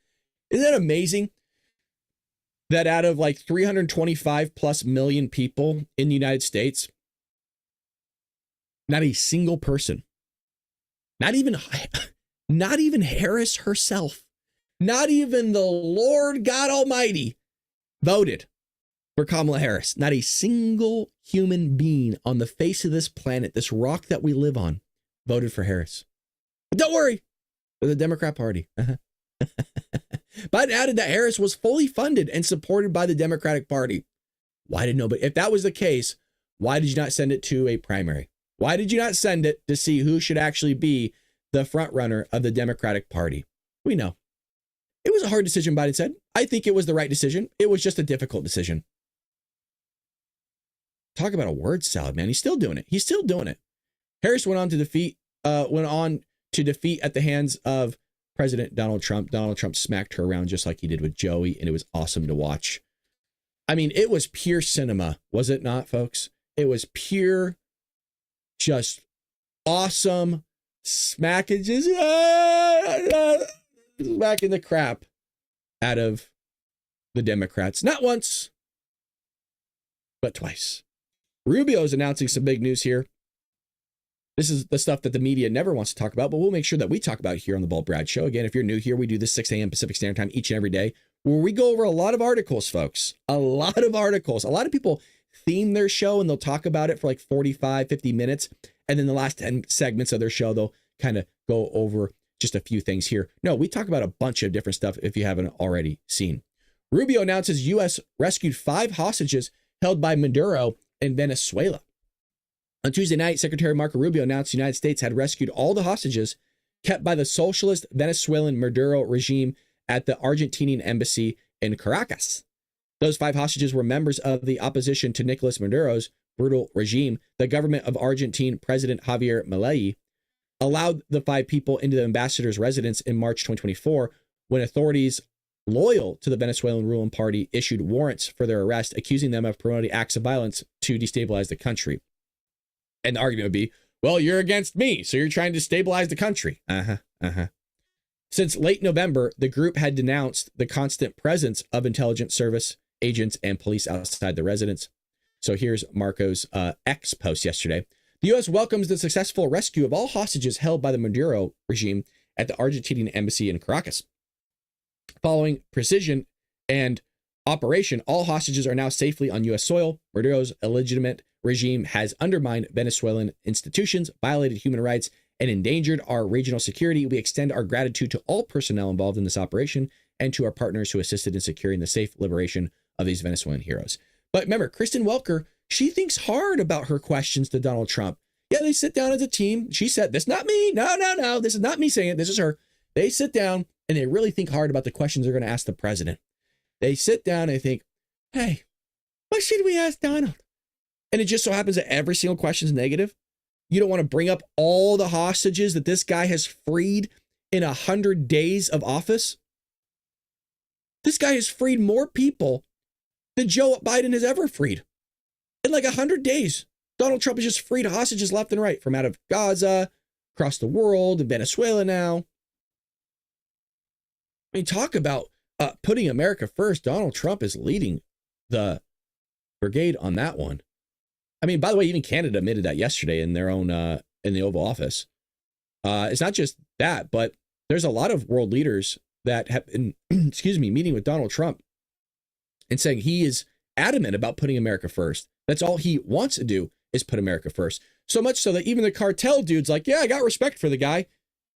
Isn't that amazing? That out of like 325 plus million people in the United States, not a single person, not even Harris herself, not even the Lord God Almighty voted for Kamala Harris. Not a single human being on the face of this planet, this rock that we live on, voted for Harris. But don't worry, they're the Democrat Party. Biden added that Harris was fully funded and supported by the Democratic Party. Why did nobody? If that was the case, why did you not send it to a primary? Why did you not send it to see who should actually be the front runner of the Democratic Party? We know. It was a hard decision, Biden said. I think it was the right decision. It was just a difficult decision. Talk about a word salad, man. He's still doing it. He's still doing it. Harris went on to defeat at the hands of President Donald Trump. Donald Trump smacked her around just like he did with Joey, and it was awesome to watch. I mean, it was pure cinema, was it not, folks? It was pure, just awesome smacking, just smacking the crap out of the Democrats. Not once, but twice. Rubio is announcing some big news here. This is the stuff that the media never wants to talk about, but we'll make sure that we talk about it here on the Bald Brad Show. Again, if you're new here, we do this 6 a.m. Pacific Standard Time each and every day, where we go over a lot of articles, folks. A lot of articles. A lot of people theme their show and they'll talk about it for like 45, 50 minutes. And then the last 10 segments of their show, they'll kind of go over just a few things here. No, we talk about a bunch of different stuff if you haven't already seen. Rubio announces U.S. rescued 5 hostages held by Maduro in Venezuela. On Tuesday night, Secretary Marco Rubio announced the United States had rescued all the hostages kept by the socialist Venezuelan Maduro regime at the Argentinian embassy in Caracas. Those 5 hostages were members of the opposition to Nicolas Maduro's brutal regime. The government of Argentine President Javier Milei allowed the 5 people into the ambassador's residence in March 2024 when authorities loyal to the Venezuelan ruling party issued warrants for their arrest, accusing them of promoting acts of violence to destabilize the country. And the argument would be, well, you're against me, so you're trying to stabilize the country. Since late November, the group had denounced the constant presence of intelligence service agents and police outside the residence. So here's Marco's X post yesterday. The U.S. welcomes the successful rescue of all hostages held by the Maduro regime at the Argentinian embassy in Caracas. Following precision and operation, all hostages are now safely on U.S. soil. Maduro's illegitimate regime has undermined Venezuelan institutions, violated human rights, and endangered our regional security. We extend our gratitude to all personnel involved in this operation and to our partners who assisted in securing the safe liberation of these Venezuelan heroes. But remember, Kristen Welker, she thinks hard about her questions to Donald Trump. Yeah, they sit down as a team. She said, "This is not me. No. This is not me saying it. This is her." They sit down and they really think hard about the questions they're going to ask the president. They sit down and they think, "Hey, what should we ask Donald?" And it just so happens that every single question is negative. You don't want to bring up all the hostages that this guy has freed in 100 days of office. This guy has freed more people than Joe Biden has ever freed. In like 100 days, Donald Trump has just freed hostages left and right from out of Gaza, across the world, in Venezuela now. I mean, talk about putting America first. Donald Trump is leading the brigade on that one. I mean, by the way, even Canada admitted that yesterday in their own, in the Oval Office. It's not just that, but there's a lot of world leaders that have been, meeting with Donald Trump and saying he is adamant about putting America first. That's all he wants to do is put America first. So much so that even the cartel dude's like, yeah, I got respect for the guy.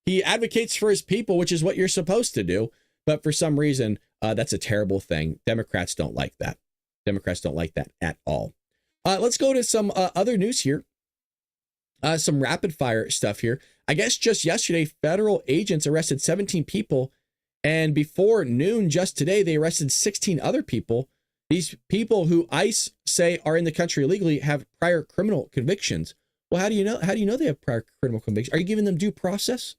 He advocates for his people, which is what you're supposed to do. But for some reason, that's a terrible thing. Democrats don't like that. Democrats don't like that at all. Let's go to some other news here. Some rapid fire stuff here. I guess just yesterday, federal agents arrested 17 people. And before noon just today, they arrested 16 other people. These people who ICE say are in the country illegally have prior criminal convictions. Well, how do you know? How do you know they have prior criminal convictions? Are you giving them due process?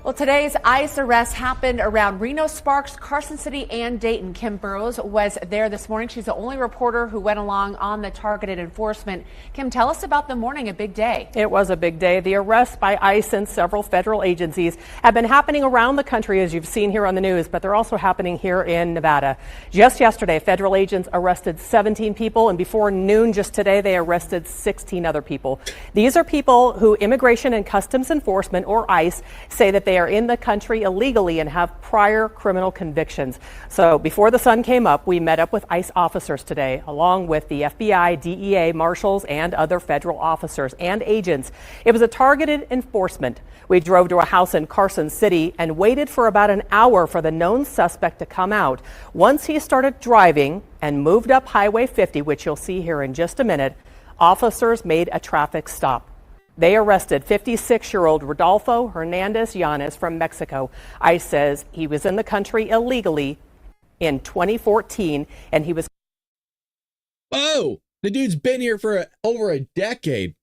Well, today's ICE arrest happened around Reno, Sparks, Carson City, and Dayton. Kim Burrows was there this morning. She's the only reporter who went along on the targeted enforcement. Kim, tell us about the morning, a big day. It was a big day. The arrests by ICE and several federal agencies have been happening around the country, as you've seen here on the news, but they're also happening here in Nevada. Just yesterday, federal agents arrested 17 people, and before noon just today, they arrested 16 other people. These are people who Immigration and Customs Enforcement, or ICE, say that they are in the country illegally and have prior criminal convictions. So before the sun came up, we met up with ICE officers today, along with the FBI, DEA, marshals, and other federal officers and agents. It was a targeted enforcement. We drove to a house in Carson City and waited for about an hour for the known suspect to come out. Once he started driving and moved up Highway 50, which you'll see here in just a minute, officers made a traffic stop. They arrested 56-year-old Rodolfo Hernandez Yanez from Mexico. ICE says he was in the country illegally in 2014, and he was... Whoa! The dude's been here for over a decade.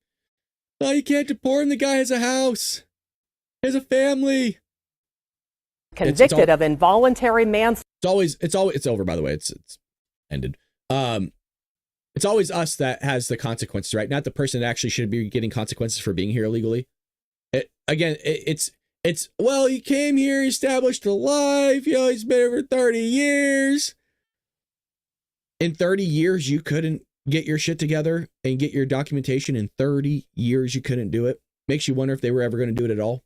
Oh, you can't deport him. The guy has a house. He has a family. Convicted of involuntary manslaughter. It's over, by the way. It's ended. It's always us that has the consequences, right? Not the person that actually should be getting consequences for being here illegally. It's well, he came here, he established a life, he's been here for 30 years. In 30 years, you couldn't get your shit together and get your documentation. In 30 years, you couldn't do it. Makes you wonder if they were ever going to do it at all.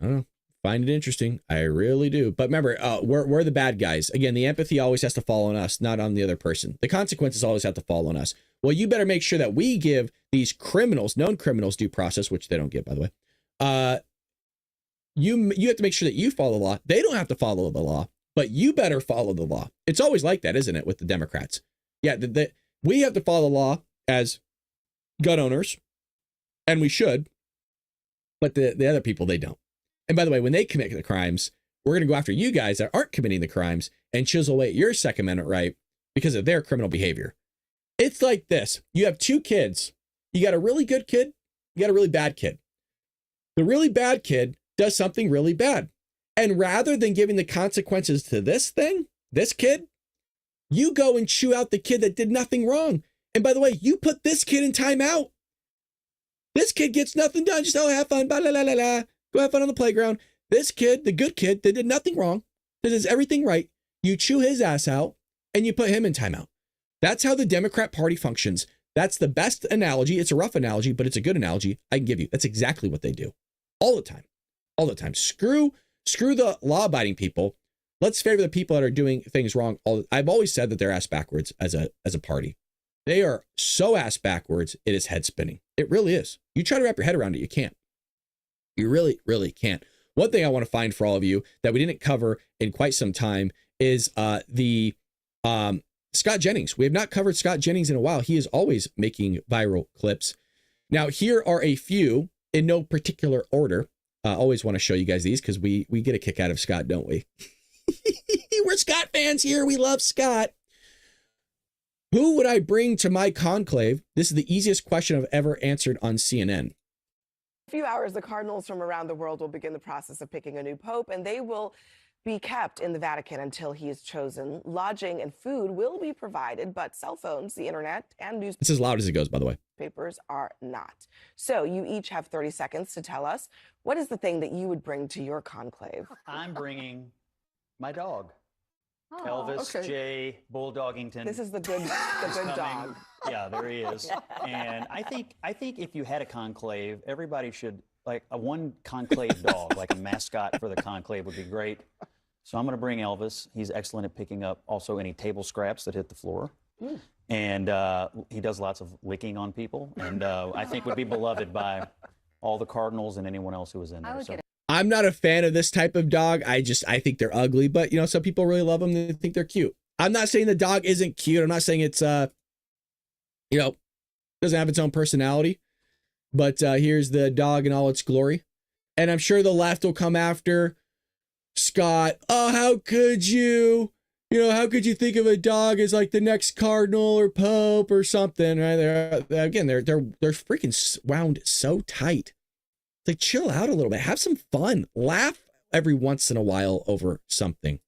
I don't know. Find it interesting. I really do. But remember, we're the bad guys. Again, the empathy always has to fall on us, not on the other person. The consequences always have to fall on us. Well, you better make sure that we give these criminals, known criminals, due process, which they don't get, by the way. You have to make sure that you follow the law. They don't have to follow the law, but you better follow the law. It's always like that, isn't it, with the Democrats? Yeah, we have to follow the law as gun owners, and we should, but the other people, they don't. And by the way, when they commit the crimes, we're going to go after you guys that aren't committing the crimes and chisel away at your Second Amendment right because of their criminal behavior. It's like this. You have two kids. You got a really good kid. You got a really bad kid. The really bad kid does something really bad. And rather than giving the consequences to this kid, you go and chew out the kid that did nothing wrong. And by the way, you put this kid in timeout. This kid gets nothing done. Just, have fun. Blah, blah, blah, blah, blah. Go have fun on the playground. This kid, the good kid that did nothing wrong, that does everything right, you chew his ass out and you put him in timeout. That's how the Democrat Party functions. That's the best analogy. It's a rough analogy, but it's a good analogy I can give you. That's exactly what they do. All the time. All the time. Screw the law-abiding people. Let's favor the people that are doing things wrong. I've always said that they're ass backwards as a party. They are so ass backwards, it is head spinning. It really is. You try to wrap your head around it, you can't. You really, really can't. One thing I want to find for all of you that we didn't cover in quite some time is the Scott Jennings. We have not covered Scott Jennings in a while. He is always making viral clips. Now, here are a few in no particular order. I always want to show you guys these because we get a kick out of Scott, don't we? We're Scott fans here. We love Scott. Who would I bring to my conclave? This is the easiest question I've ever answered on CNN. In a few hours, the cardinals from around the world will begin the process of picking a new pope, and they will be kept in the Vatican until he is chosen. Lodging and food will be provided, but cell phones, the internet, and newspapers. It's as loud as it goes, by the way. Papers are not. So you each have 30 seconds to tell us what is the thing that you would bring to your conclave. I'm bringing my dog. Oh, Elvis okay. J. Bulldoggington. This is the good dog. Yeah, there he is. And I think if you had a conclave, everybody should, like, a one conclave dog, like a mascot for the conclave would be great. So I'm going to bring Elvis. He's excellent at picking up also any table scraps that hit the floor. And he does lots of licking on people. And I think would be beloved by all the Cardinals and anyone else who was in there. So. I'm not a fan of this type of dog. I think they're ugly, but you know, some people really love them. They think they're cute. I'm not saying the dog isn't cute. I'm not saying it's, you know, doesn't have its own personality, but here's the dog in all its glory. And I'm sure the left will come after Scott. Oh, how could you? You know, how could you think of a dog as like the next cardinal or pope or something? Right? They're freaking wound so tight. Like, chill out a little bit. Have some fun. Laugh every once in a while over something.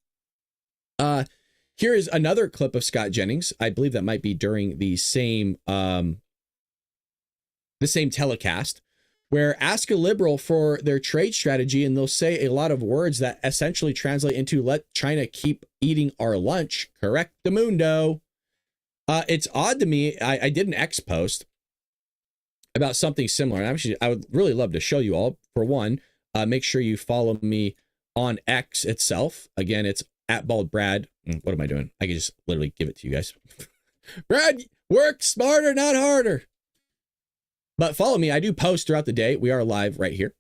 Here is another clip of Scott Jennings. I believe that might be during the same telecast, where ask a liberal for their trade strategy, and they'll say a lot of words that essentially translate into "let China keep eating our lunch." Correctamundo. It's odd to me. I did an X post about something similar. And actually, I would really love to show you all. For one, make sure you follow me on X itself. Again, it's @BaldBrad. What am I doing? I can just literally give it to you guys. Brad, work smarter, not harder. But follow me. I do post throughout the day. We are live right here.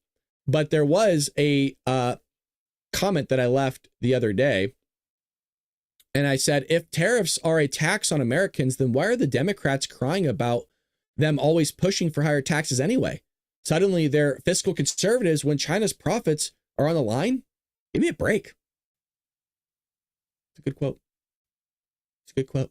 But there was a comment that I left the other day. And I said, if tariffs are a tax on Americans, then why are the Democrats crying about them always pushing for higher taxes anyway? Suddenly they're fiscal conservatives when China's profits are on the line? Give me a break. It's a good quote. It's a good quote.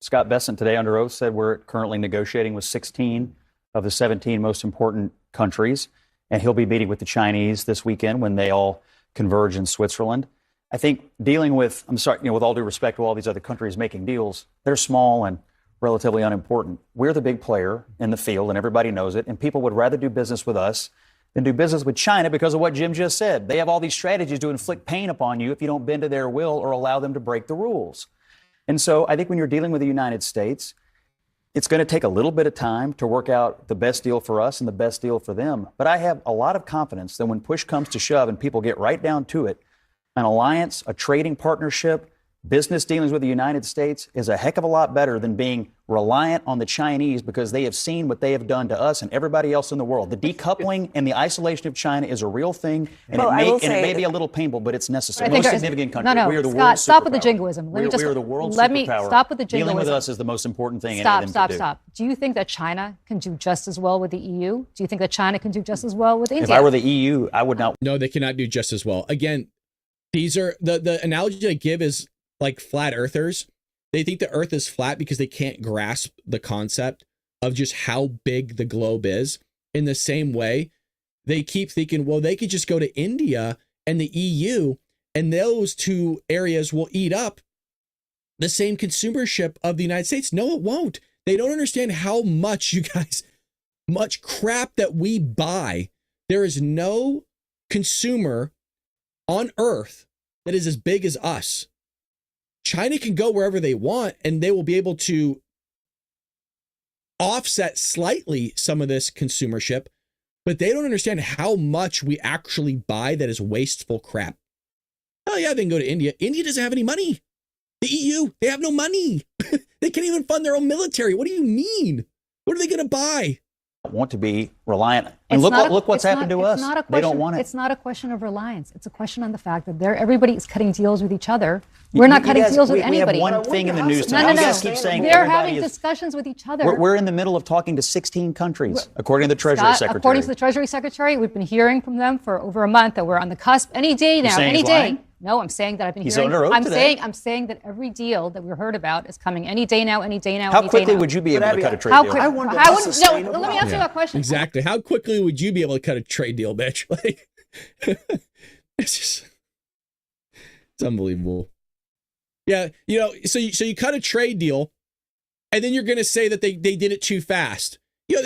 Scott Bessent today under oath said we're currently negotiating with 16 of the 17 most important countries, and he'll be meeting with the Chinese this weekend when they all converge in Switzerland. I think dealing with, with all due respect to all these other countries making deals, they're small and relatively unimportant. We're the big player in the field, and everybody knows it, and people would rather do business with us than do business with China because of what Jim just said. They have all these strategies to inflict pain upon you if you don't bend to their will or allow them to break the rules. And so I think when you're dealing with the United States, it's going to take a little bit of time to work out the best deal for us and the best deal for them. But I have a lot of confidence that when push comes to shove and people get right down to it, an alliance, a trading partnership, business dealings with the United States is a heck of a lot better than being reliant on the Chinese because they have seen what they have done to us and everybody else in the world. The decoupling and the isolation of China is a real thing, and, it may be a little painful, but it's necessary. Most significant country. No, we are the Scott, world's stop with the superpower. jingoism. We are the world's let me superpower. stop with the jingoism. Dealing with us is the most important thing. Stop. Do you think that China can do just as well with the EU? Do you think that China can do just as well with India? If I were the EU, I would not. No, they cannot do just as well. Again, these are the analogy I give is like flat earthers. They think the earth is flat because they can't grasp the concept of just how big the globe is. In the same way, they keep thinking, well, they could just go to India and the EU, and those two areas will eat up the same consumership of the United States. No, it won't. They don't understand how much, you guys, much crap that we buy. There is no consumer on earth that is as big as us. China can go wherever they want, and they will be able to offset slightly some of this consumership, but they don't understand how much we actually buy that is wasteful crap. Oh yeah, they can go to India. India doesn't have any money. The EU, they have no money. They can't even fund their own military. What do you mean? What are they going to buy? Want to be reliant. And look what's happened to us. They don't want it. It's not a question of reliance. It's a question on the fact that everybody is cutting deals with each other. We're not cutting deals with anybody. We have one thing in the news tonight. No. You guys keep saying they're having discussions with each other. We're in the middle of talking to 16 countries, according to the Treasury Secretary. According to the Treasury Secretary, we've been hearing from them for over a month that we're on the cusp any day now. Any day. Lying? No, I'm saying that I've been hearing. Under oath today. I'm saying that every deal that we heard about is coming any day now, any day now. How quickly would you be able to cut a trade deal? Let me answer that question. Exactly. How quickly would you be able to cut a trade deal, bitch? Like, it's unbelievable. Yeah, so you cut a trade deal, and then you're going to say that they did it too fast. How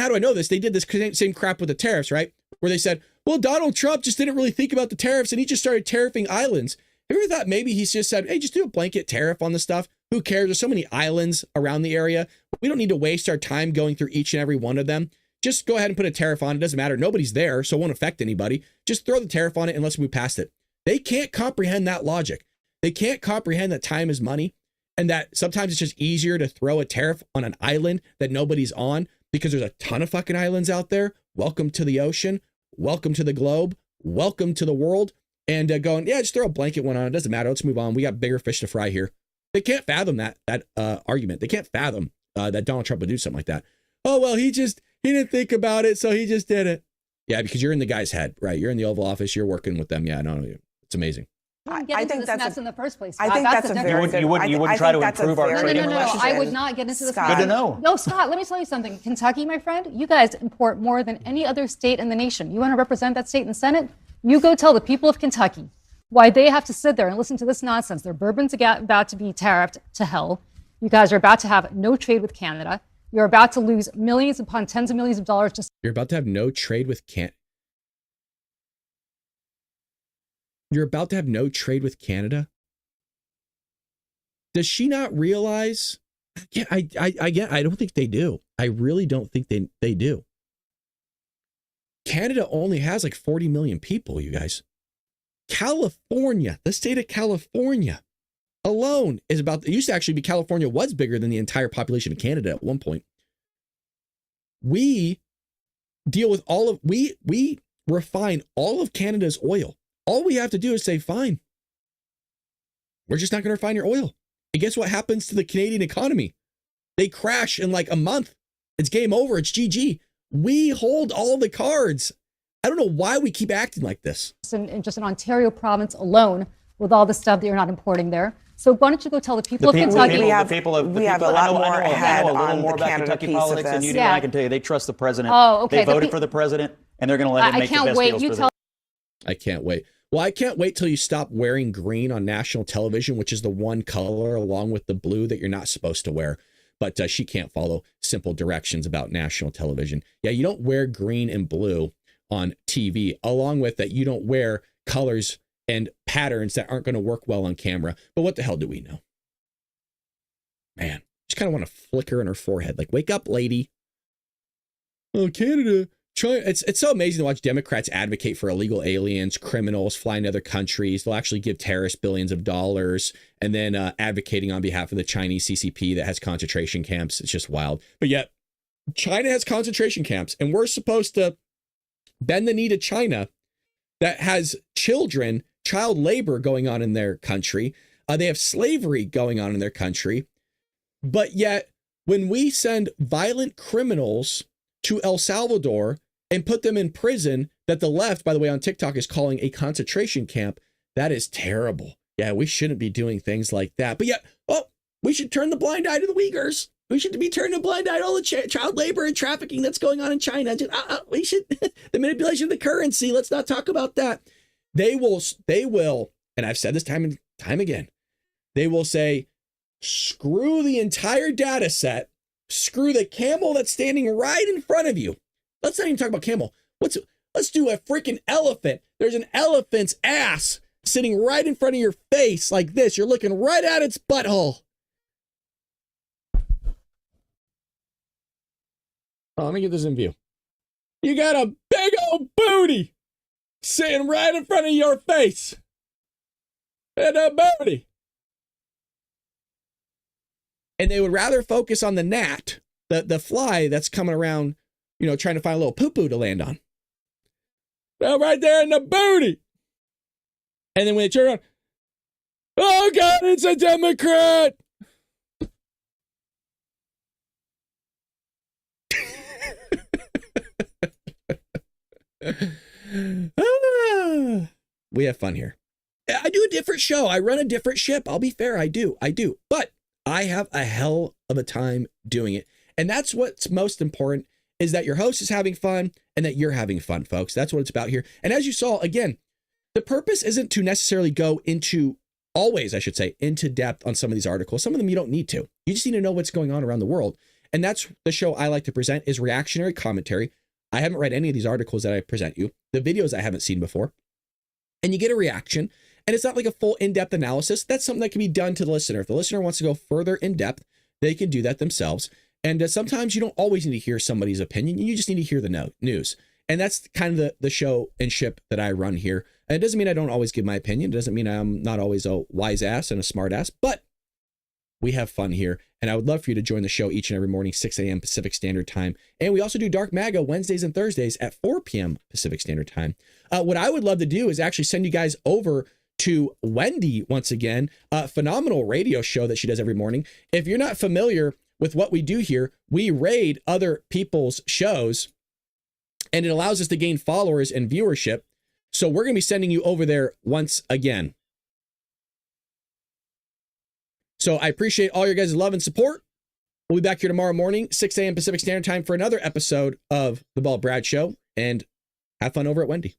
do I know this? They did this same crap with the tariffs, right? Where they said, well, Donald Trump just didn't really think about the tariffs, and he just started tariffing islands. Have you ever thought maybe he's just said, hey, just do a blanket tariff on the stuff? Who cares? There's so many islands around the area. We don't need to waste our time going through each and every one of them. Just go ahead and put a tariff on. It doesn't matter. Nobody's there, so it won't affect anybody. Just throw the tariff on it and let's move past it. They can't comprehend that logic. They can't comprehend that time is money and that sometimes it's just easier to throw a tariff on an island that nobody's on because there's a ton of fucking islands out there. Welcome to the ocean. Welcome to the globe. Welcome to the world. And going, yeah, just throw a blanket one on. It doesn't matter. Let's move on. We got bigger fish to fry here. They can't fathom that argument. They can't fathom that Donald Trump would do something like that. Oh, well, he didn't think about it, so he just did it. Yeah, because you're in the guy's head, right? You're in the Oval Office. You're working with them. Yeah, no, it's amazing. I think that's in the first place. I think that's a very good. You wouldn't try to improve our trade No. I would not get into this. Good to know. No, Scott, let me tell you something. Kentucky, my friend, you guys import more than any other state in the nation. You want to represent that state in the Senate? You go tell the people of Kentucky why they have to sit there and listen to this nonsense. Their bourbon's about to be tariffed to hell. You guys are about to have no trade with Canada. You're about to lose millions upon tens of millions of dollars. You're about to have no trade with Canada. You're about to have no trade with Canada? Does she not realize? Yeah, I don't think they do. I really don't think they do. Canada only has like 40 million people, you guys. California, the state of California alone is it used to actually be California was bigger than the entire population of Canada at one point. We deal with we refine all of Canada's oil. All we have to do is say, fine, we're just not going to refine your oil. And guess what happens to the Canadian economy? They crash in like a month. It's game over. It's GG. We hold all the cards. I don't know why we keep acting like this. Just in Ontario province alone, with all the stuff that you're not importing there. So why don't you go tell the people of Kentucky? We have a lot more ahead on the Canada piece of this. And I can tell you, they trust the president. Oh, okay. They voted for the president, and they're going to let him make the best deals for them. I can't wait. Well, I can't wait till you stop wearing green on national television, which is the one color along with the blue that you're not supposed to wear. But she can't follow simple directions about national television. Yeah, you don't wear green and blue on TV, along with that you don't wear colors and patterns that aren't going to work well on camera. But what the hell do we know? Man, just kind of want to flick her in her forehead. Like, wake up, lady. Oh, Canada. China. It's so amazing to watch Democrats advocate for illegal aliens, criminals flying to other countries. They'll actually give terrorists billions of dollars and then advocating on behalf of the Chinese CCP that has concentration camps. It's just wild. But yet China has concentration camps and we're supposed to bend the knee to China that has child labor going on in their country. They have slavery going on in their country. But yet when we send violent criminals to El Salvador and put them in prison that the left, by the way, on TikTok is calling a concentration camp, that is terrible. Yeah, we shouldn't be doing things like that. But yet, we should turn the blind eye to the Uyghurs. We should be turning a blind eye to all the child labor and trafficking that's going on in China. We should, the manipulation of the currency. Let's not talk about that. They will, and I've said this time and time again, they will say, screw the entire data set. Screw the camel that's standing right in front of you. Let's not even talk about camel. Let's do a freaking elephant. There's an elephant's ass sitting right in front of your face like this. You're looking right at its butthole. Oh, let me get this in view. You got a big old booty sitting right in front of your face. And a booty. And they would rather focus on the gnat, the fly that's coming around, you know, trying to find a little poo-poo to land on. Oh, right there in the booty. And then when they turn around, oh God, it's a Democrat. We have fun here. I do a different show. I run a different ship. I'll be fair. I do. But I have a hell of a time doing it. And that's what's most important, is that your host is having fun and that you're having fun, folks. That's what it's about here. And as you saw, again, the purpose isn't to necessarily go into, always, I should say, into depth on some of these articles. Some of them you don't need to. You just need to know what's going on around the world. And that's the show I like to present, is reactionary commentary. I haven't read any of these articles that I present you, the videos I haven't seen before. And you get a reaction. And it's not like a full in-depth analysis. That's something that can be done to the listener. If the listener wants to go further in depth, they can do that themselves. And sometimes you don't always need to hear somebody's opinion. You just need to hear the news. And that's kind of the show and ship that I run here. And it doesn't mean I don't always give my opinion. It doesn't mean I'm not always a wise ass and a smart ass, but we have fun here. And I would love for you to join the show each and every morning, 6 a.m. Pacific Standard Time. And we also do Dark MAGA Wednesdays and Thursdays at 4 p.m. Pacific Standard Time. What I would love to do is actually send you guys over to Wendy once again, a phenomenal radio show that she does every morning. If you're not familiar with what we do here, we raid other people's shows, and it allows us to gain followers and viewership. So we're going to be sending you over there once again. So I appreciate all your guys' love and support. We'll be back here tomorrow morning, 6 a.m. Pacific Standard Time, for another episode of The Bald Brad Show. And have fun over at Wendy.